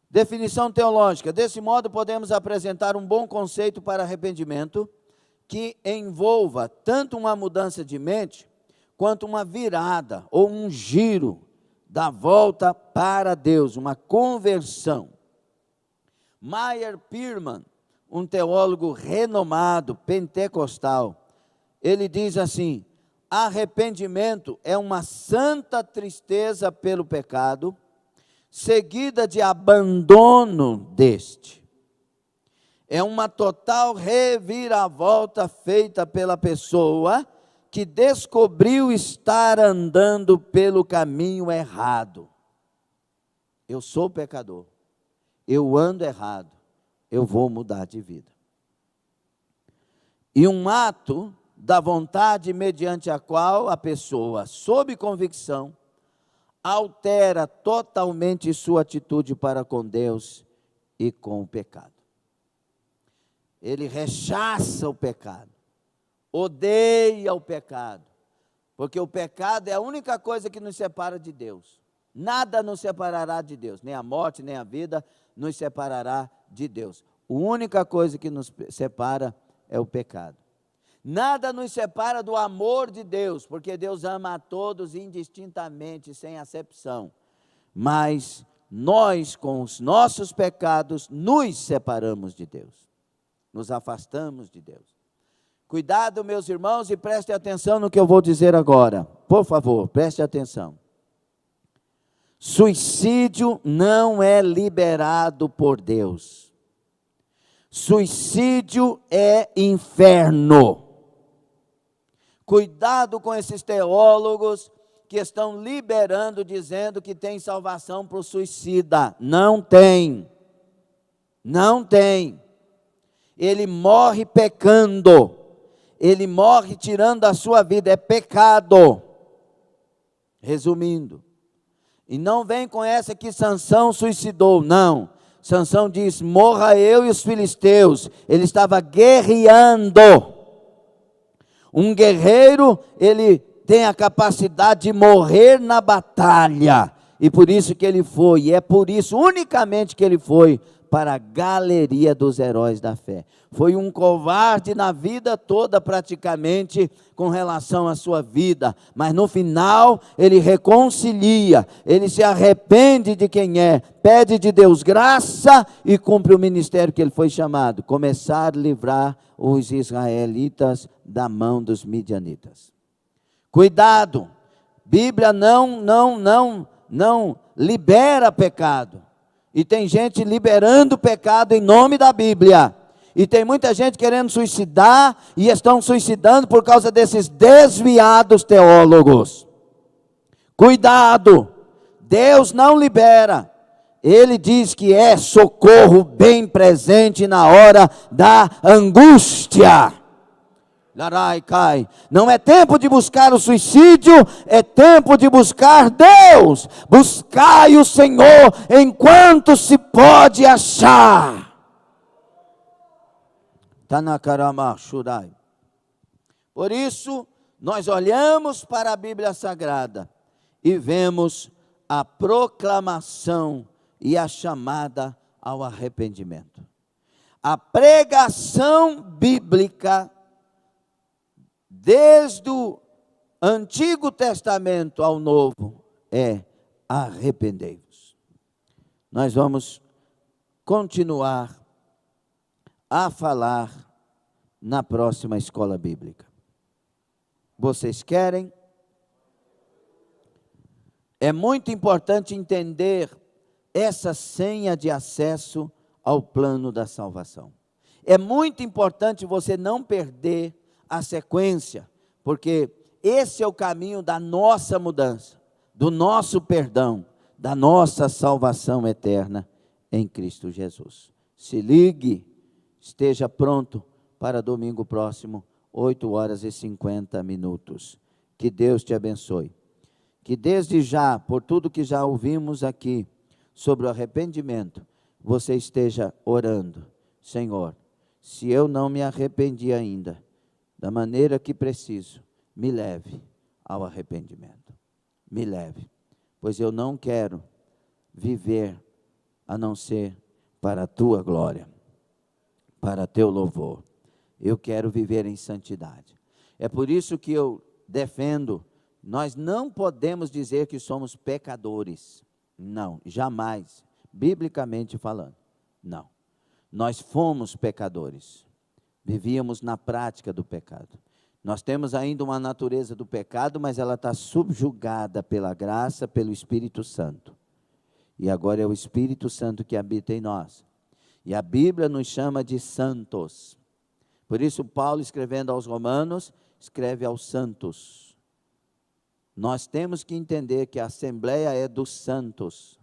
Definição teológica. Desse modo, podemos apresentar um bom conceito para arrependimento que envolva tanto uma mudança de mente, quanto uma virada ou um giro da volta para Deus, uma conversão. Meyer Pearman, um teólogo renomado, pentecostal, ele diz assim: arrependimento é uma santa tristeza pelo pecado, seguida de abandono deste. É uma total reviravolta feita pela pessoa que descobriu estar andando pelo caminho errado. Eu sou pecador, eu ando errado, eu vou mudar de vida. E um ato da vontade mediante a qual a pessoa, sob convicção, altera totalmente sua atitude para com Deus e com o pecado. Ele rechaça o pecado, odeia o pecado, porque o pecado é a única coisa que nos separa de Deus. Nada nos separará de Deus, nem a morte, nem a vida nos separará de Deus. A única coisa que nos separa é o pecado. Nada nos separa do amor de Deus, porque Deus ama a todos indistintamente, sem acepção. Mas nós, com os nossos pecados, nos separamos de Deus. Nos afastamos de Deus. Cuidado, meus irmãos, e prestem atenção no que eu vou dizer agora. Por favor, preste atenção. Suicídio não é liberado por Deus. Suicídio é inferno. Cuidado com esses teólogos que estão liberando, dizendo que tem salvação para o suicida. Não tem. Não tem. Ele morre pecando. Ele morre tirando a sua vida. É pecado. Resumindo, E não vem com essa que Sansão suicidou, não. Sansão diz, morra eu e os filisteus. Ele estava guerreando. Um guerreiro, ele tem a capacidade de morrer na batalha. E por isso que ele foi, e é por isso unicamente que ele foi para a galeria dos heróis da fé. Foi um covarde na vida toda praticamente com relação à sua vida, mas no final ele reconcilia, ele se arrepende de quem é, pede de Deus graça e cumpre o ministério que ele foi chamado, começar a livrar os israelitas da mão dos midianitas. Cuidado, Bíblia não libera pecado. E tem gente liberando pecado em nome da Bíblia. E tem muita gente querendo suicidar e estão suicidando por causa desses desviados teólogos. Cuidado, Deus não libera. Ele diz que é socorro bem presente na hora da angústia. Não é tempo de buscar o suicídio, é tempo de buscar Deus. Buscai o Senhor enquanto se pode achar. Por isso, nós olhamos para a Bíblia Sagrada e vemos a proclamação e a chamada ao arrependimento. A pregação bíblica, desde o Antigo Testamento ao Novo, é arrependei-vos. Nós vamos continuar a falar na próxima escola bíblica. Vocês querem? É muito importante entender essa senha de acesso ao plano da salvação. É muito importante você não perder a sequência, porque esse é o caminho da nossa mudança, do nosso perdão, da nossa salvação eterna em Cristo Jesus. Se ligue, esteja pronto para domingo próximo, 8h50. Que Deus te abençoe. Que desde já, por tudo que já ouvimos aqui sobre o arrependimento, você esteja orando. Senhor, se eu não me arrependi ainda, da maneira que preciso, me leve ao arrependimento. Me leve, pois eu não quero viver a não ser para a tua glória, para teu louvor. Eu quero viver em santidade. É por isso que eu defendo, nós não podemos dizer que somos pecadores. Não, jamais, biblicamente falando, não. Nós fomos pecadores. Vivíamos na prática do pecado. Nós temos ainda uma natureza do pecado, mas ela está subjugada pela graça, pelo Espírito Santo. E agora é o Espírito Santo que habita em nós. E a Bíblia nos chama de santos. Por isso Paulo, escrevendo aos Romanos, escreve aos santos. Nós temos que entender que a Assembleia é dos santos.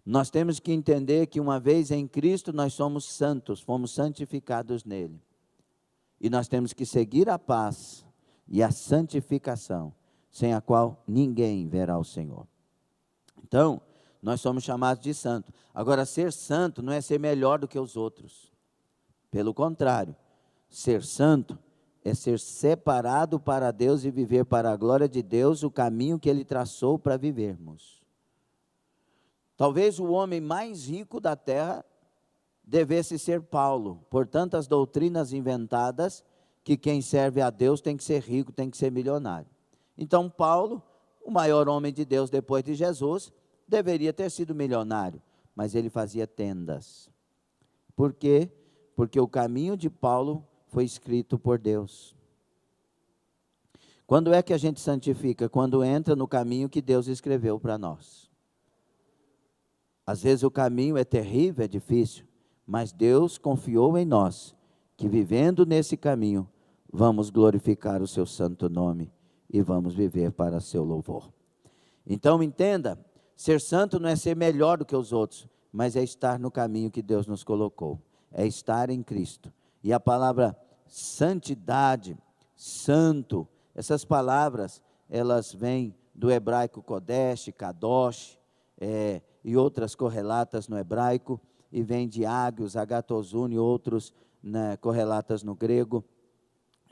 Nós temos que entender que uma vez em Cristo nós somos santos, fomos santificados nele. E nós temos que seguir a paz e a santificação, sem a qual ninguém verá o Senhor. Então, nós somos chamados de santo. Agora, ser santo não é ser melhor do que os outros. Pelo contrário, ser santo é ser separado para Deus e viver para a glória de Deus o caminho que Ele traçou para vivermos. Talvez o homem mais rico da terra devesse ser Paulo, por tantas doutrinas inventadas, que quem serve a Deus tem que ser rico, tem que ser milionário. Então Paulo, o maior homem de Deus depois de Jesus, deveria ter sido milionário, mas ele fazia tendas. Por quê? Porque o caminho de Paulo foi escrito por Deus. Quando é que a gente santifica? Quando entra no caminho que Deus escreveu para nós. Às vezes o caminho é terrível, é difícil, mas Deus confiou em nós, que vivendo nesse caminho, vamos glorificar o seu santo nome e vamos viver para seu louvor. Então entenda, ser santo não é ser melhor do que os outros, mas é estar no caminho que Deus nos colocou, é estar em Cristo. E a palavra santidade, santo, essas palavras, elas vêm do hebraico Kodesh, Kadosh, e outras correlatas no hebraico, e vem de Agios, Agatozun e outros, né, correlatas no grego,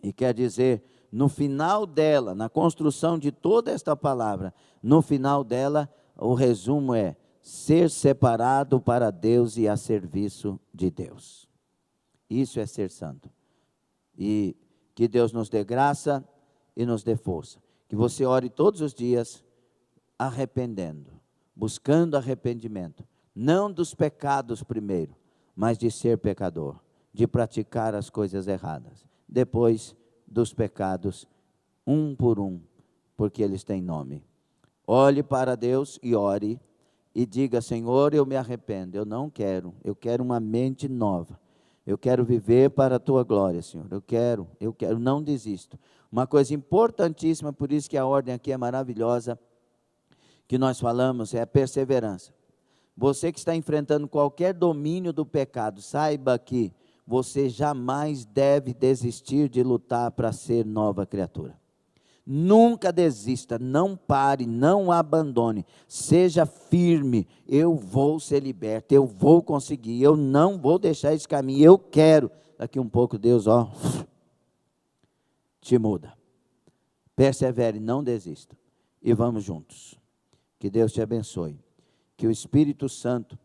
e quer dizer, no final dela, na construção de toda esta palavra, no final dela, o resumo é ser separado para Deus e a serviço de Deus. Isso é ser santo. E que Deus nos dê graça e nos dê força. Que você ore todos os dias arrependendo, buscando arrependimento, não dos pecados primeiro, mas de ser pecador, de praticar as coisas erradas. Depois dos pecados, um por um, porque eles têm nome. Olhe para Deus e ore e diga: Senhor, eu me arrependo, eu não quero, eu quero uma mente nova. Eu quero viver para a tua glória, Senhor. Eu quero, não desisto. Uma coisa importantíssima, por isso que a ordem aqui é maravilhosa, que nós falamos, é a perseverança. Você que está enfrentando qualquer domínio do pecado, saiba que você jamais deve desistir de lutar para ser nova criatura. Nunca desista, não pare, não abandone, seja firme. Eu vou ser liberto, eu vou conseguir, eu não vou deixar esse caminho, eu quero. Daqui um pouco Deus, te muda. Persevere, não desista. E vamos juntos. Que Deus te abençoe. Que o Espírito Santo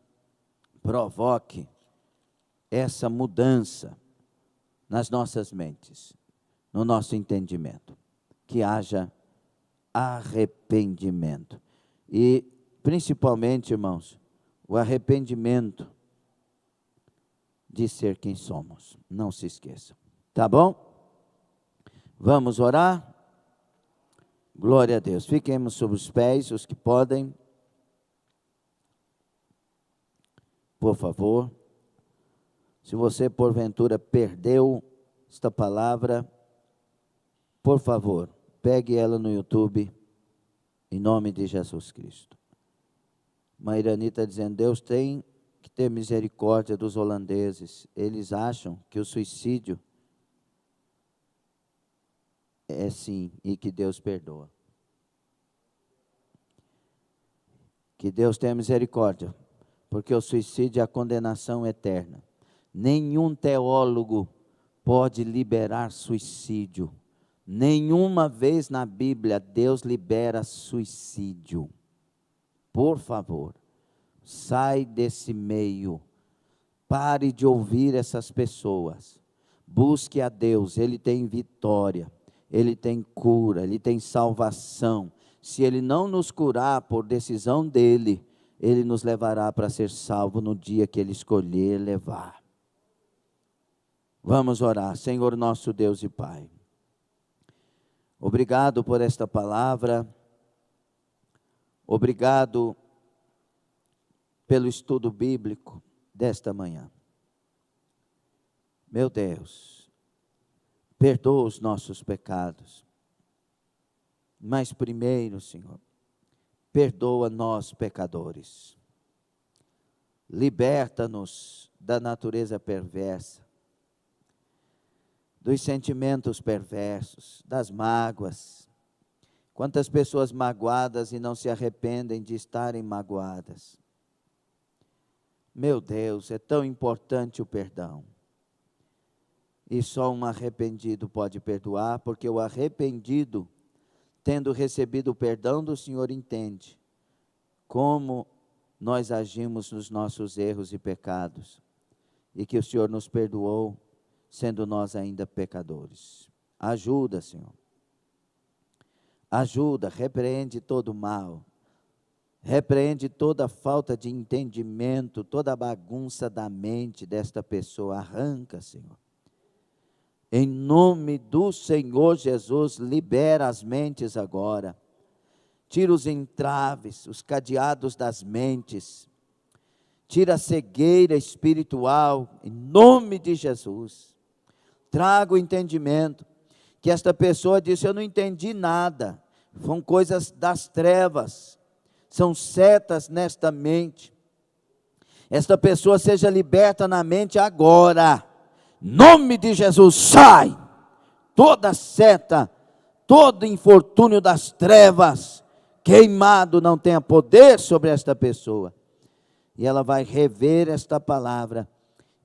provoque essa mudança nas nossas mentes, no nosso entendimento. Que haja arrependimento. E, principalmente, irmãos, o arrependimento de ser quem somos. Não se esqueçam. Tá bom? Vamos orar? Glória a Deus. Fiquemos sobre os pés, os que podem. Por favor. Se você, porventura, perdeu esta palavra, por favor, pegue ela no YouTube, em nome de Jesus Cristo. Mairani está dizendo: Deus tem que ter misericórdia dos holandeses. Eles acham que o suicídio é sim, e que Deus perdoa. Que Deus tenha misericórdia, porque o suicídio é a condenação eterna. Nenhum teólogo pode liberar suicídio. Nenhuma vez na Bíblia Deus libera suicídio. Por favor, sai desse meio. Pare de ouvir essas pessoas. Busque a Deus, Ele tem vitória, Ele tem cura, Ele tem salvação. Se Ele não nos curar por decisão dEle, Ele nos levará para ser salvo no dia que Ele escolher levar. Vamos orar. Senhor nosso Deus e Pai, obrigado por esta palavra, obrigado pelo estudo bíblico desta manhã. Meu Deus, perdoa os nossos pecados, mas primeiro, Senhor, perdoa nós pecadores, liberta-nos da natureza perversa, dos sentimentos perversos, das mágoas. Quantas pessoas magoadas e não se arrependem de estarem magoadas. Meu Deus, é tão importante o perdão. E só um arrependido pode perdoar, porque o arrependido, tendo recebido o perdão do Senhor, entende como nós agimos nos nossos erros e pecados, e que o Senhor nos perdoou, sendo nós ainda pecadores. Ajuda, Senhor. Ajuda, repreende todo o mal. Repreende toda a falta de entendimento, toda a bagunça da mente desta pessoa. Arranca, Senhor. Em nome do Senhor Jesus, libera as mentes agora. Tira os entraves, os cadeados das mentes. Tira a cegueira espiritual, em nome de Jesus. Traga o entendimento, que esta pessoa disse: eu não entendi nada, são coisas das trevas, são setas nesta mente. Esta pessoa seja liberta na mente agora, em nome de Jesus. Sai toda seta, todo infortúnio das trevas, queimado não tenha poder sobre esta pessoa. E ela vai rever esta palavra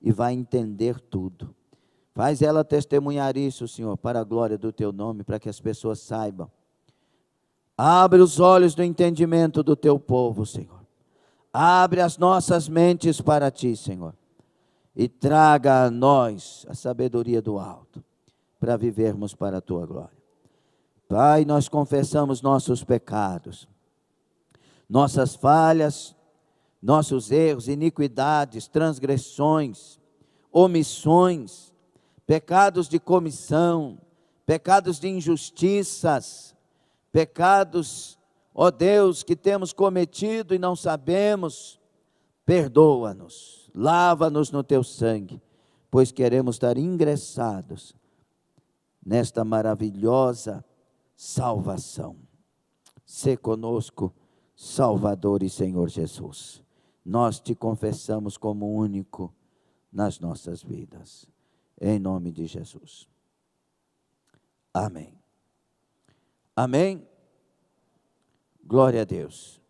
e vai entender tudo. Faz ela testemunhar isso, Senhor, para a glória do teu nome, para que as pessoas saibam. Abre os olhos do entendimento do teu povo, Senhor. Abre as nossas mentes para ti, Senhor. E traga a nós a sabedoria do alto, para vivermos para a tua glória. Pai, nós confessamos nossos pecados, nossas falhas, nossos erros, iniquidades, transgressões, omissões, pecados de comissão, pecados de injustiças, pecados, ó Deus, que temos cometido e não sabemos. Perdoa-nos, lava-nos no teu sangue, pois queremos estar ingressados nesta maravilhosa salvação. Sê conosco, Salvador e Senhor Jesus. Nós te confessamos como único nas nossas vidas. Em nome de Jesus. Amém. Amém. Glória a Deus.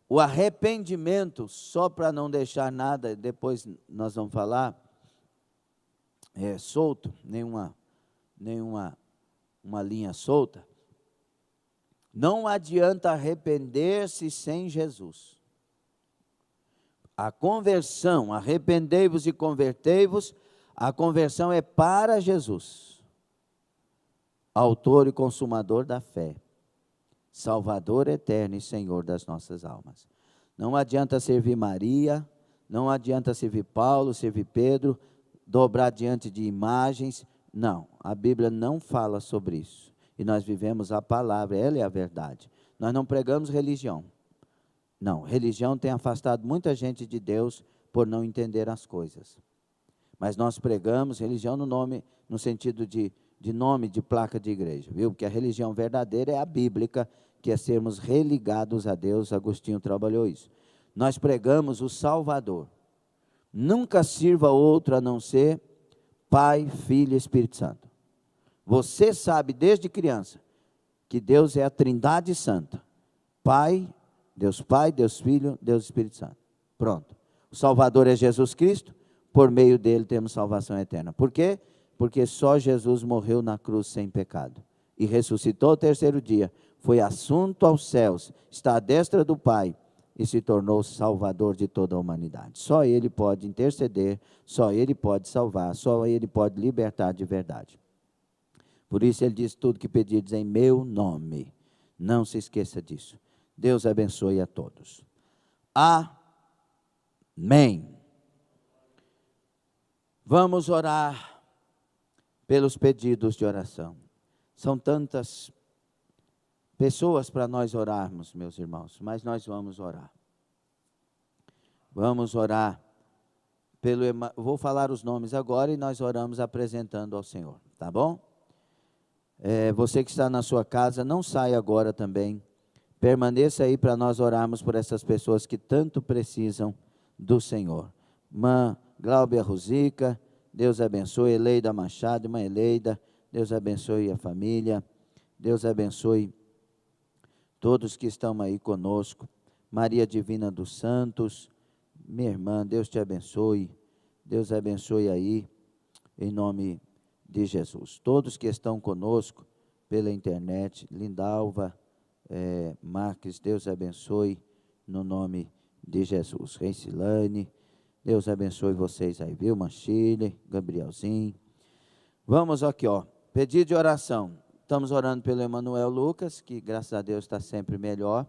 O arrependimento, só para não deixar nada, depois nós vamos falar, solto, nenhuma linha solta. Não adianta arrepender-se sem Jesus. A conversão, arrependei-vos e convertei-vos, a conversão é para Jesus, autor e consumador da fé, Salvador eterno e Senhor das nossas almas. Não adianta servir Maria, não adianta servir Paulo, servir Pedro, dobrar diante de imagens. Não, a Bíblia não fala sobre isso. E nós vivemos a palavra, ela é a verdade. Nós não pregamos religião. Não, religião tem afastado muita gente de Deus por não entender as coisas. Mas nós pregamos religião no sentido de nome de placa de igreja, viu? Porque a religião verdadeira é a bíblica, que é sermos religados a Deus. Agostinho trabalhou isso. Nós pregamos o Salvador. Nunca sirva outro a não ser Pai, Filho e Espírito Santo. Você sabe desde criança que Deus é a Trindade Santa. Pai, Deus Filho, Deus Espírito Santo. Pronto. O Salvador é Jesus Cristo, por meio dele temos salvação eterna. Por quê? Porque só Jesus morreu na cruz sem pecado. E ressuscitou ao terceiro dia, foi assunto aos céus, está à destra do Pai e se tornou Salvador de toda a humanidade. Só Ele pode interceder, só Ele pode salvar, só Ele pode libertar de verdade. Por isso Ele diz: tudo que pedirdes em meu nome. Não se esqueça disso. Deus abençoe a todos. Amém. Vamos orar pelos pedidos de oração. São tantas pessoas para nós orarmos, meus irmãos, mas nós vamos orar. Vamos orar vou falar os nomes agora e nós oramos apresentando ao Senhor, tá bom? Você que está na sua casa, não saia agora também. Permaneça aí para nós orarmos por essas pessoas que tanto precisam do Senhor. Irmã Gláubia Rosica, Deus abençoe. Eleida Machado, irmã Eleida, Deus abençoe a família. Deus abençoe todos que estão aí conosco. Maria Divina dos Santos, minha irmã, Deus te abençoe. Deus abençoe aí, em nome de Jesus. Todos que estão conosco pela internet, Lindalva, Marques, Deus abençoe, no nome de Jesus. Reicilane, Deus abençoe vocês aí, viu? Manchile, Gabrielzinho. Vamos aqui, pedido de oração. Estamos orando pelo Emanuel Lucas, que graças a Deus está sempre melhor.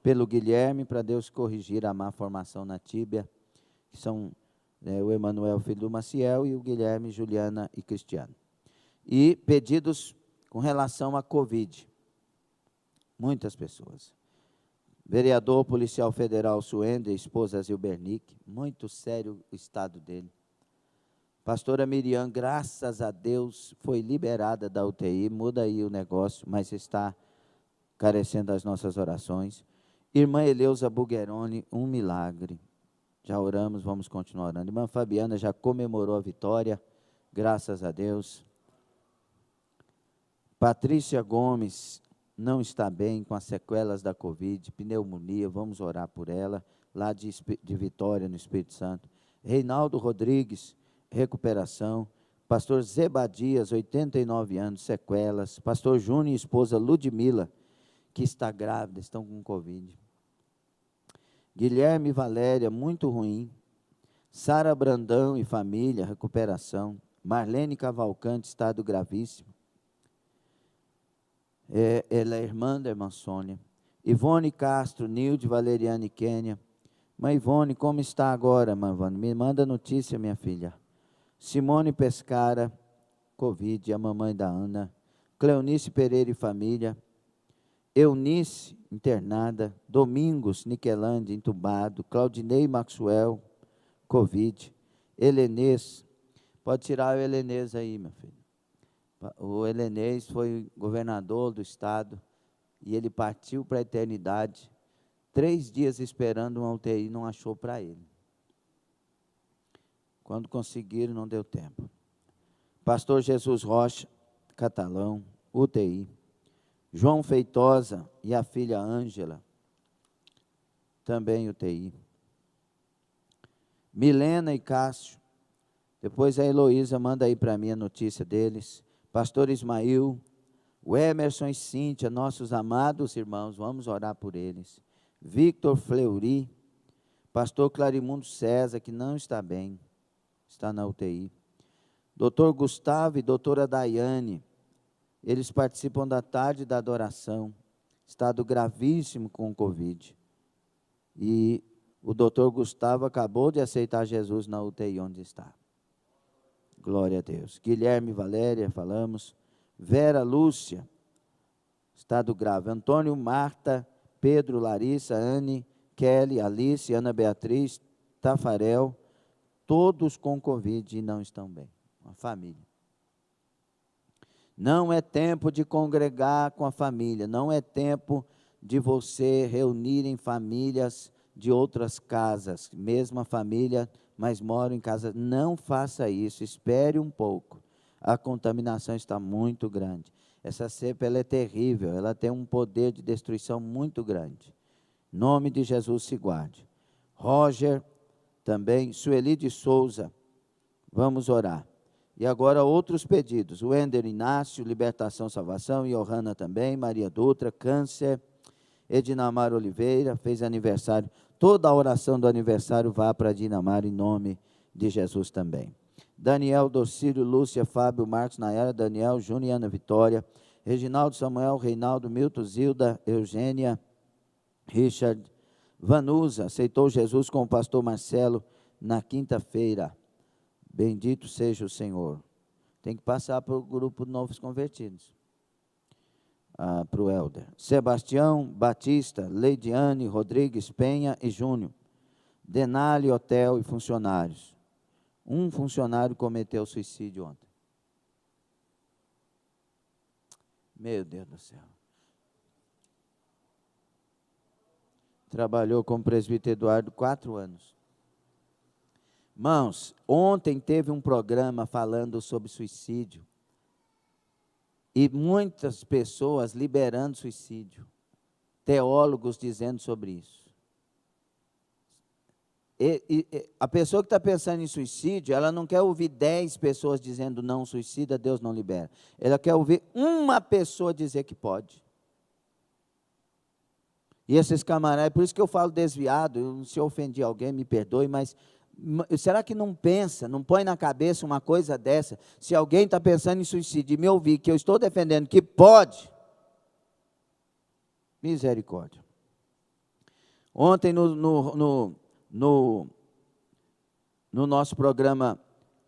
Pelo Guilherme, para Deus corrigir a má formação na tíbia, que são o Emanuel, filho do Maciel, e o Guilherme, Juliana e Cristiano. E pedidos com relação à Covid. Muitas pessoas. Vereador policial federal Suender, esposa Zilbernick, muito sério o estado dele. Pastora Miriam, graças a Deus, foi liberada da UTI, muda aí o negócio, mas está carecendo das nossas orações. Irmã Eleusa Bugueroni, um milagre. Já oramos, vamos continuar orando. Irmã Fabiana já comemorou a vitória, graças a Deus. Patrícia Gomes, não está bem com as sequelas da Covid, pneumonia, vamos orar por ela, lá de Vitória, no Espírito Santo. Reinaldo Rodrigues, recuperação. Pastor Zebadias, 89 anos, sequelas. Pastor Júnior e esposa Ludmila, que está grávida, estão com Covid. Guilherme e Valéria, muito ruim. Sara Brandão e família, recuperação. Marlene Cavalcante, estado gravíssimo. Ela é irmã da irmã Sônia. Ivone Castro, Nilde, Valeriane e Quênia. Mãe Ivone, como está agora, mãe Ivone? Me manda notícia, minha filha. Simone Pescara, Covid, a mamãe da Ana. Cleonice Pereira e família. Eunice, internada. Domingos, Niquelândia, entubado. Claudinei Maxwell, Covid. Helenês, pode tirar o Helenês aí, meu filho. O Helenês foi governador do estado e ele partiu para a eternidade. 3 dias esperando uma UTI, não achou para ele. Quando conseguiram, não deu tempo. Pastor Jesus Rocha, Catalão, UTI. João Feitosa e a filha Ângela, também UTI. Milena e Cássio, depois a Heloísa manda aí para mim a notícia deles. Pastor Ismael, o Emerson e Cíntia, nossos amados irmãos, vamos orar por eles. Victor Fleury, pastor Clarimundo César, que não está bem, está na UTI. Doutor Gustavo e doutora Daiane, eles participam da tarde da adoração, estado gravíssimo com o Covid. E o doutor Gustavo acabou de aceitar Jesus na UTI onde está. Glória a Deus. Guilherme e Valéria, falamos. Vera Lúcia, estado grave. Antônio, Marta, Pedro, Larissa, Anne, Kelly, Alice, Ana Beatriz, Tafarel, todos com Covid e não estão bem. Uma família. Não é tempo de congregar com a família, não é tempo de você reunir em famílias de outras casas, mesma família, mas moram em casa. Não faça isso, espere um pouco. A contaminação está muito grande. Essa cepa ela é terrível, ela tem um poder de destruição muito grande. Em nome de Jesus, se guarde. Roger, também, Sueli de Souza, vamos orar. E agora outros pedidos, o Ender Inácio, Libertação, Salvação, e Johanna também, Maria Dutra, câncer, Edinamar Oliveira, fez aniversário, toda a oração do aniversário vá para Edinamar em nome de Jesus também. Daniel, Docílio, Lúcia, Fábio, Marcos, Nayara, Daniel, Júnior e Ana Vitória, Reginaldo, Samuel, Reinaldo, Milton, Zilda, Eugênia, Richard, Vanusa, aceitou Jesus com o pastor Marcelo na quinta-feira. Bendito seja o Senhor. Tem que passar para o grupo de novos convertidos. Para o Helder. Sebastião, Batista, Leidiane, Rodrigues, Penha e Júnior. Denali, hotel e funcionários. Um funcionário cometeu suicídio ontem. Meu Deus do céu. Trabalhou como presbítero Eduardo 4 anos. Irmãos, ontem teve um programa falando sobre suicídio. E muitas pessoas liberando suicídio. Teólogos dizendo sobre isso. A pessoa que está pensando em suicídio, ela não quer ouvir 10 pessoas dizendo não suicida, Deus não libera. Ela quer ouvir uma pessoa dizer que pode. E esses camaradas, por isso que eu falo desviado, se eu ofendi alguém, me perdoe, mas será que não pensa, não põe na cabeça uma coisa dessa? Se alguém está pensando em suicídio e me ouvir que eu estou defendendo que pode, misericórdia. Ontem no nosso programa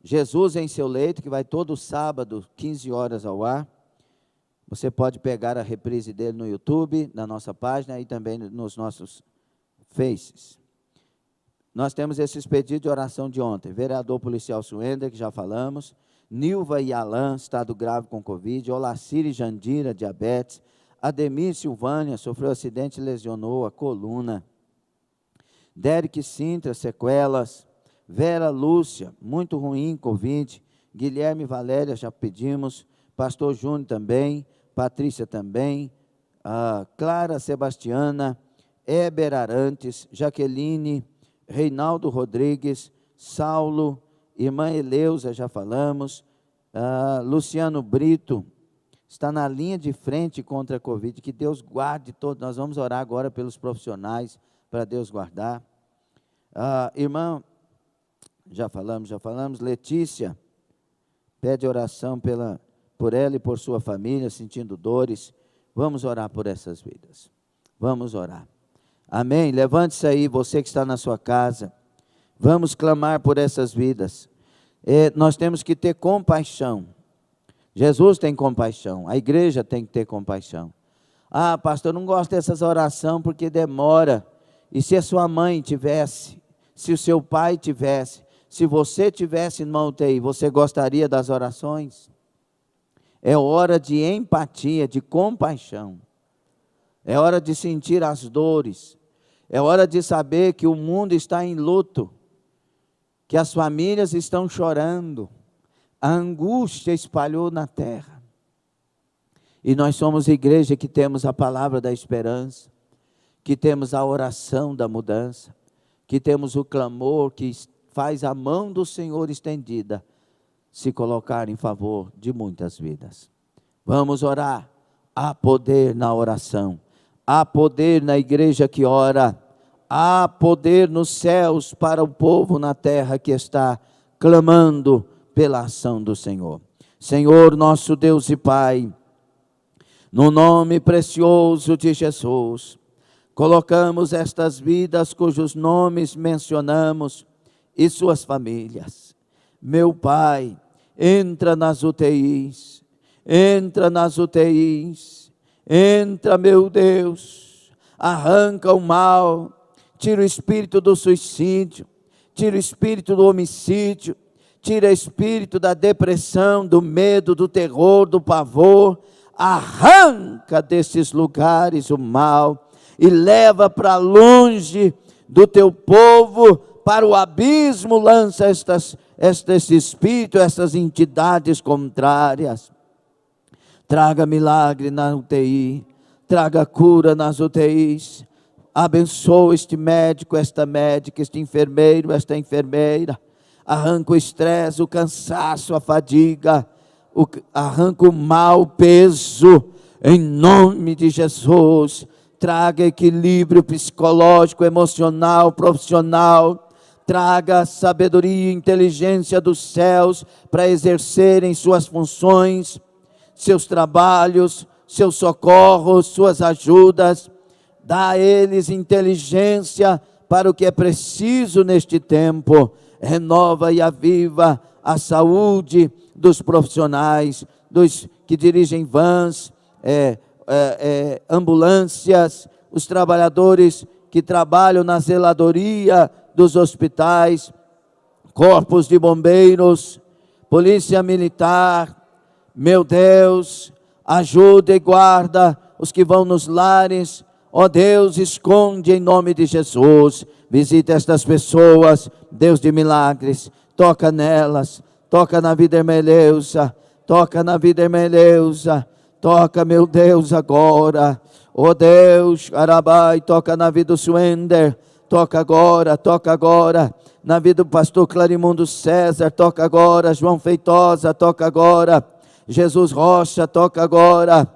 Jesus em seu leito, que vai todo sábado, 15 horas ao ar, você pode pegar a reprise dele no YouTube, na nossa página e também nos nossos Faces. Nós temos esses pedidos de oração de ontem. Vereador policial Suender, que já falamos. Nilva e Alain, estado grave com Covid. Olacir e Jandira, diabetes. Ademir Silvânia, sofreu acidente e lesionou a coluna. Derek Sintra, sequelas. Vera Lúcia, muito ruim, Covid. Guilherme Valéria, já pedimos. Pastor Júnior também. Patrícia também. Clara Sebastiana, Éber Arantes, Jaqueline, Reinaldo Rodrigues, Saulo, irmã Eleusa, já falamos, Luciano Brito, está na linha de frente contra a Covid, que Deus guarde todos. Nós vamos orar agora pelos profissionais, para Deus guardar. Irmã, já falamos, Letícia, pede oração por ela e por sua família, sentindo dores. Vamos orar por essas vidas, vamos orar. Amém? Levante-se aí, você que está na sua casa, vamos clamar por essas vidas. Nós temos que ter compaixão. Jesus tem compaixão, a igreja tem que ter compaixão. Pastor, eu não gosto dessas orações porque demora. E se a sua mãe tivesse, se o seu pai tivesse, se você tivesse numa UTI, você gostaria das orações? É hora de empatia, de compaixão. É hora de sentir as dores. É hora de saber que o mundo está em luto, que as famílias estão chorando. A angústia espalhou na terra. E nós somos igreja que temos a palavra da esperança, que temos a oração da mudança, que temos o clamor que faz a mão do Senhor estendida se colocar em favor de muitas vidas. Vamos orar. Há poder na oração, há poder na igreja que ora, há poder nos céus para o povo na terra que está clamando pela ação do Senhor. Senhor, nosso Deus e Pai, no nome precioso de Jesus, colocamos estas vidas cujos nomes mencionamos e suas famílias. Meu Pai, entra nas UTIs, entra, meu Deus, arranca o mal, tira o espírito do suicídio, tira o espírito do homicídio, tira o espírito da depressão, do medo, do terror, do pavor, arranca desses lugares o mal e leva para longe do teu povo, para o abismo lança esse espírito, essas entidades contrárias. Traga milagre na UTI, traga cura nas UTIs, abençoa este médico, esta médica, este enfermeiro, esta enfermeira, arranca o estresse, o cansaço, a fadiga, arranca o mal, o peso, em nome de Jesus. Traga equilíbrio psicológico, emocional, profissional. Traga sabedoria e inteligência dos céus para exercerem suas funções, seus trabalhos, seus socorros, suas ajudas. Dá a eles inteligência para o que é preciso neste tempo. Renova e aviva a saúde dos profissionais, dos que dirigem vans, ambulâncias, os trabalhadores que trabalham na zeladoria dos hospitais, corpos de bombeiros, polícia militar. Meu Deus, ajuda e guarda os que vão nos lares. Ó Deus, esconde em nome de Jesus. Visita estas pessoas, Deus de milagres. Toca nelas, toca na vida Ermeleusa, toca na vida Ermeleusa. Toca, meu Deus, agora. Ó Deus, Arabai, toca na vida do Swender. Toca agora, na vida do pastor Clarimundo César, toca agora, João Feitosa, toca agora, Jesus Rocha, toca agora,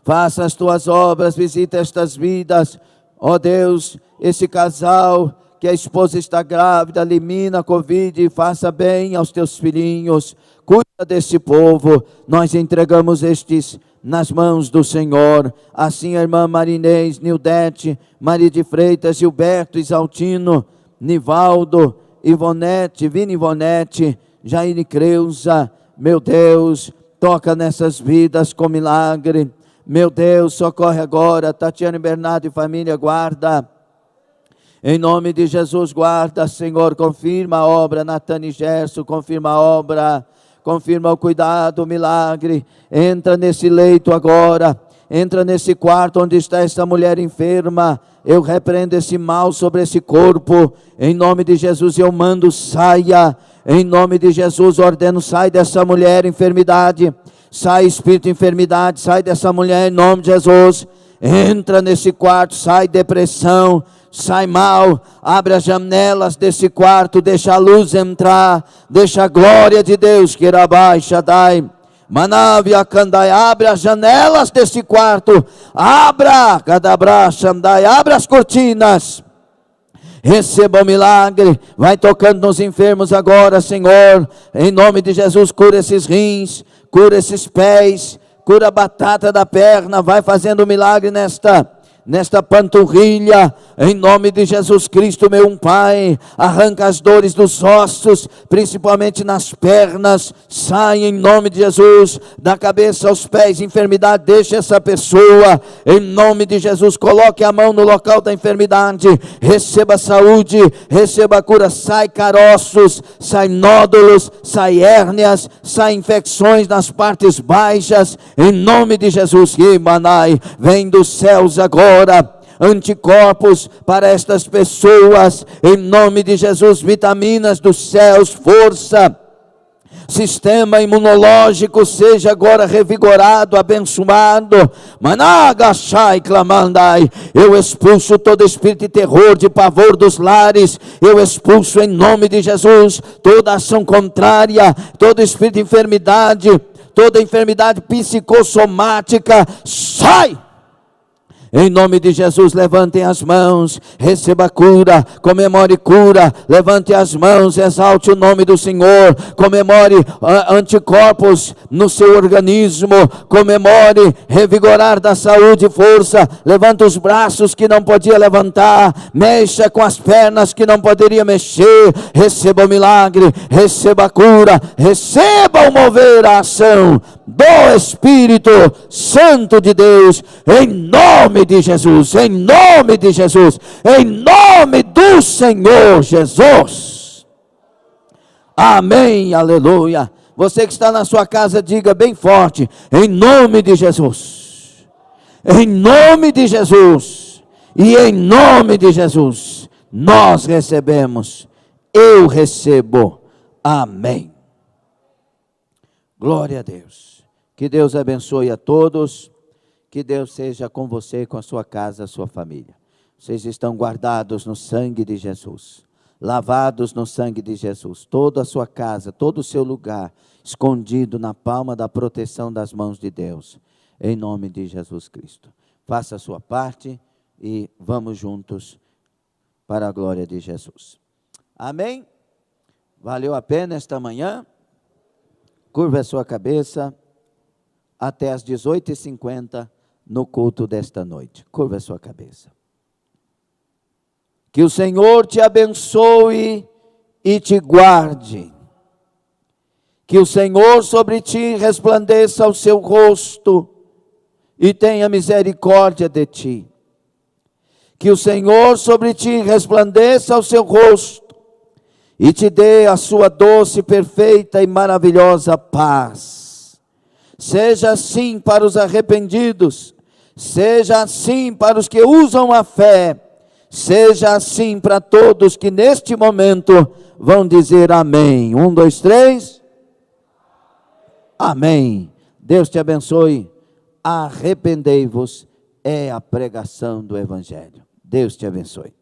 faça as tuas obras, visita estas vidas, ó Deus, esse casal, que a esposa está grávida, elimina a Covid e faça bem aos teus filhinhos, cuida desse povo, nós entregamos estes nas mãos do Senhor. Assim a irmã Marinês, Nildete, Maria de Freitas, Gilberto, Isaltino, Nivaldo, Ivonete, Vini Ivonete, Jaine Creuza, meu Deus, toca nessas vidas com milagre, meu Deus, socorre agora, Tatiana Bernardo e família, guarda, em nome de Jesus, guarda, Senhor, confirma a obra, Natane Gerson, confirma a obra, confirma o cuidado, o milagre. Entra nesse leito agora, entra nesse quarto onde está essa mulher enferma. Eu repreendo esse mal sobre esse corpo, em nome de Jesus eu mando, saia, em nome de Jesus ordeno, sai dessa mulher enfermidade, Sai espírito de enfermidade, sai dessa mulher em nome de Jesus. Entra nesse quarto, sai depressão, sai mal. Abre as janelas desse quarto, deixa a luz entrar, deixa a glória de Deus, Kirabai Shaddai. Manavia Kandai, abre as janelas desse quarto, abra, Kadabra Shandai, abre as cortinas. Receba o milagre, vai tocando nos enfermos agora, Senhor, em nome de Jesus. Cura esses rins, cura esses pés, cura a batata da perna, vai fazendo o milagre nesta panturrilha, em nome de Jesus Cristo, meu Pai. Arranca as dores dos ossos, principalmente nas pernas, sai em nome de Jesus, da cabeça aos pés, enfermidade, deixa essa pessoa, em nome de Jesus. Coloque a mão no local da enfermidade, receba saúde, receba cura, sai caroços, sai nódulos, sai hérnias, sai infecções nas partes baixas, em nome de Jesus. Imanai, vem dos céus agora anticorpos para estas pessoas, em nome de Jesus, vitaminas dos céus, força, sistema imunológico seja agora revigorado, abençoado. Managashai clamandai, eu expulso todo espírito de terror, de pavor dos lares, eu expulso em nome de Jesus toda ação contrária, todo espírito de enfermidade, toda enfermidade psicossomática, sai! Em nome de Jesus, levantem as mãos, receba cura, comemore cura, levante as mãos, exalte o nome do Senhor, comemore anticorpos no seu organismo, comemore revigorar da saúde e força, levanta os braços que não podia levantar, mexa com as pernas que não poderia mexer, receba o milagre, receba a cura, receba o mover, a ação do Espírito Santo de Deus, em nome de Jesus, em nome de Jesus, em nome do Senhor Jesus. Amém, aleluia. Você que está na sua casa, diga bem forte, em nome de Jesus, em nome de Jesus, e em nome de Jesus, nós recebemos, eu recebo, amém. Glória a Deus. Que Deus abençoe a todos, que Deus seja com você, com a sua casa, a sua família. Vocês estão guardados no sangue de Jesus, lavados no sangue de Jesus, toda a sua casa, todo o seu lugar, escondido na palma da proteção das mãos de Deus, em nome de Jesus Cristo. Faça a sua parte e vamos juntos para a glória de Jesus. Amém? Valeu a pena esta manhã? Curva a sua cabeça. Até às 18h50 no culto desta noite. Curva a sua cabeça. Que o Senhor te abençoe e te guarde. Que o Senhor sobre ti resplandeça o seu rosto e tenha misericórdia de ti. Que o Senhor sobre ti resplandeça o seu rosto e te dê a sua doce, perfeita e maravilhosa paz. Seja assim para os arrependidos, seja assim para os que usam a fé, seja assim para todos que neste momento vão dizer amém. 1, 2, 3. Amém. Deus te abençoe. Arrependei-vos é a pregação do Evangelho. Deus te abençoe.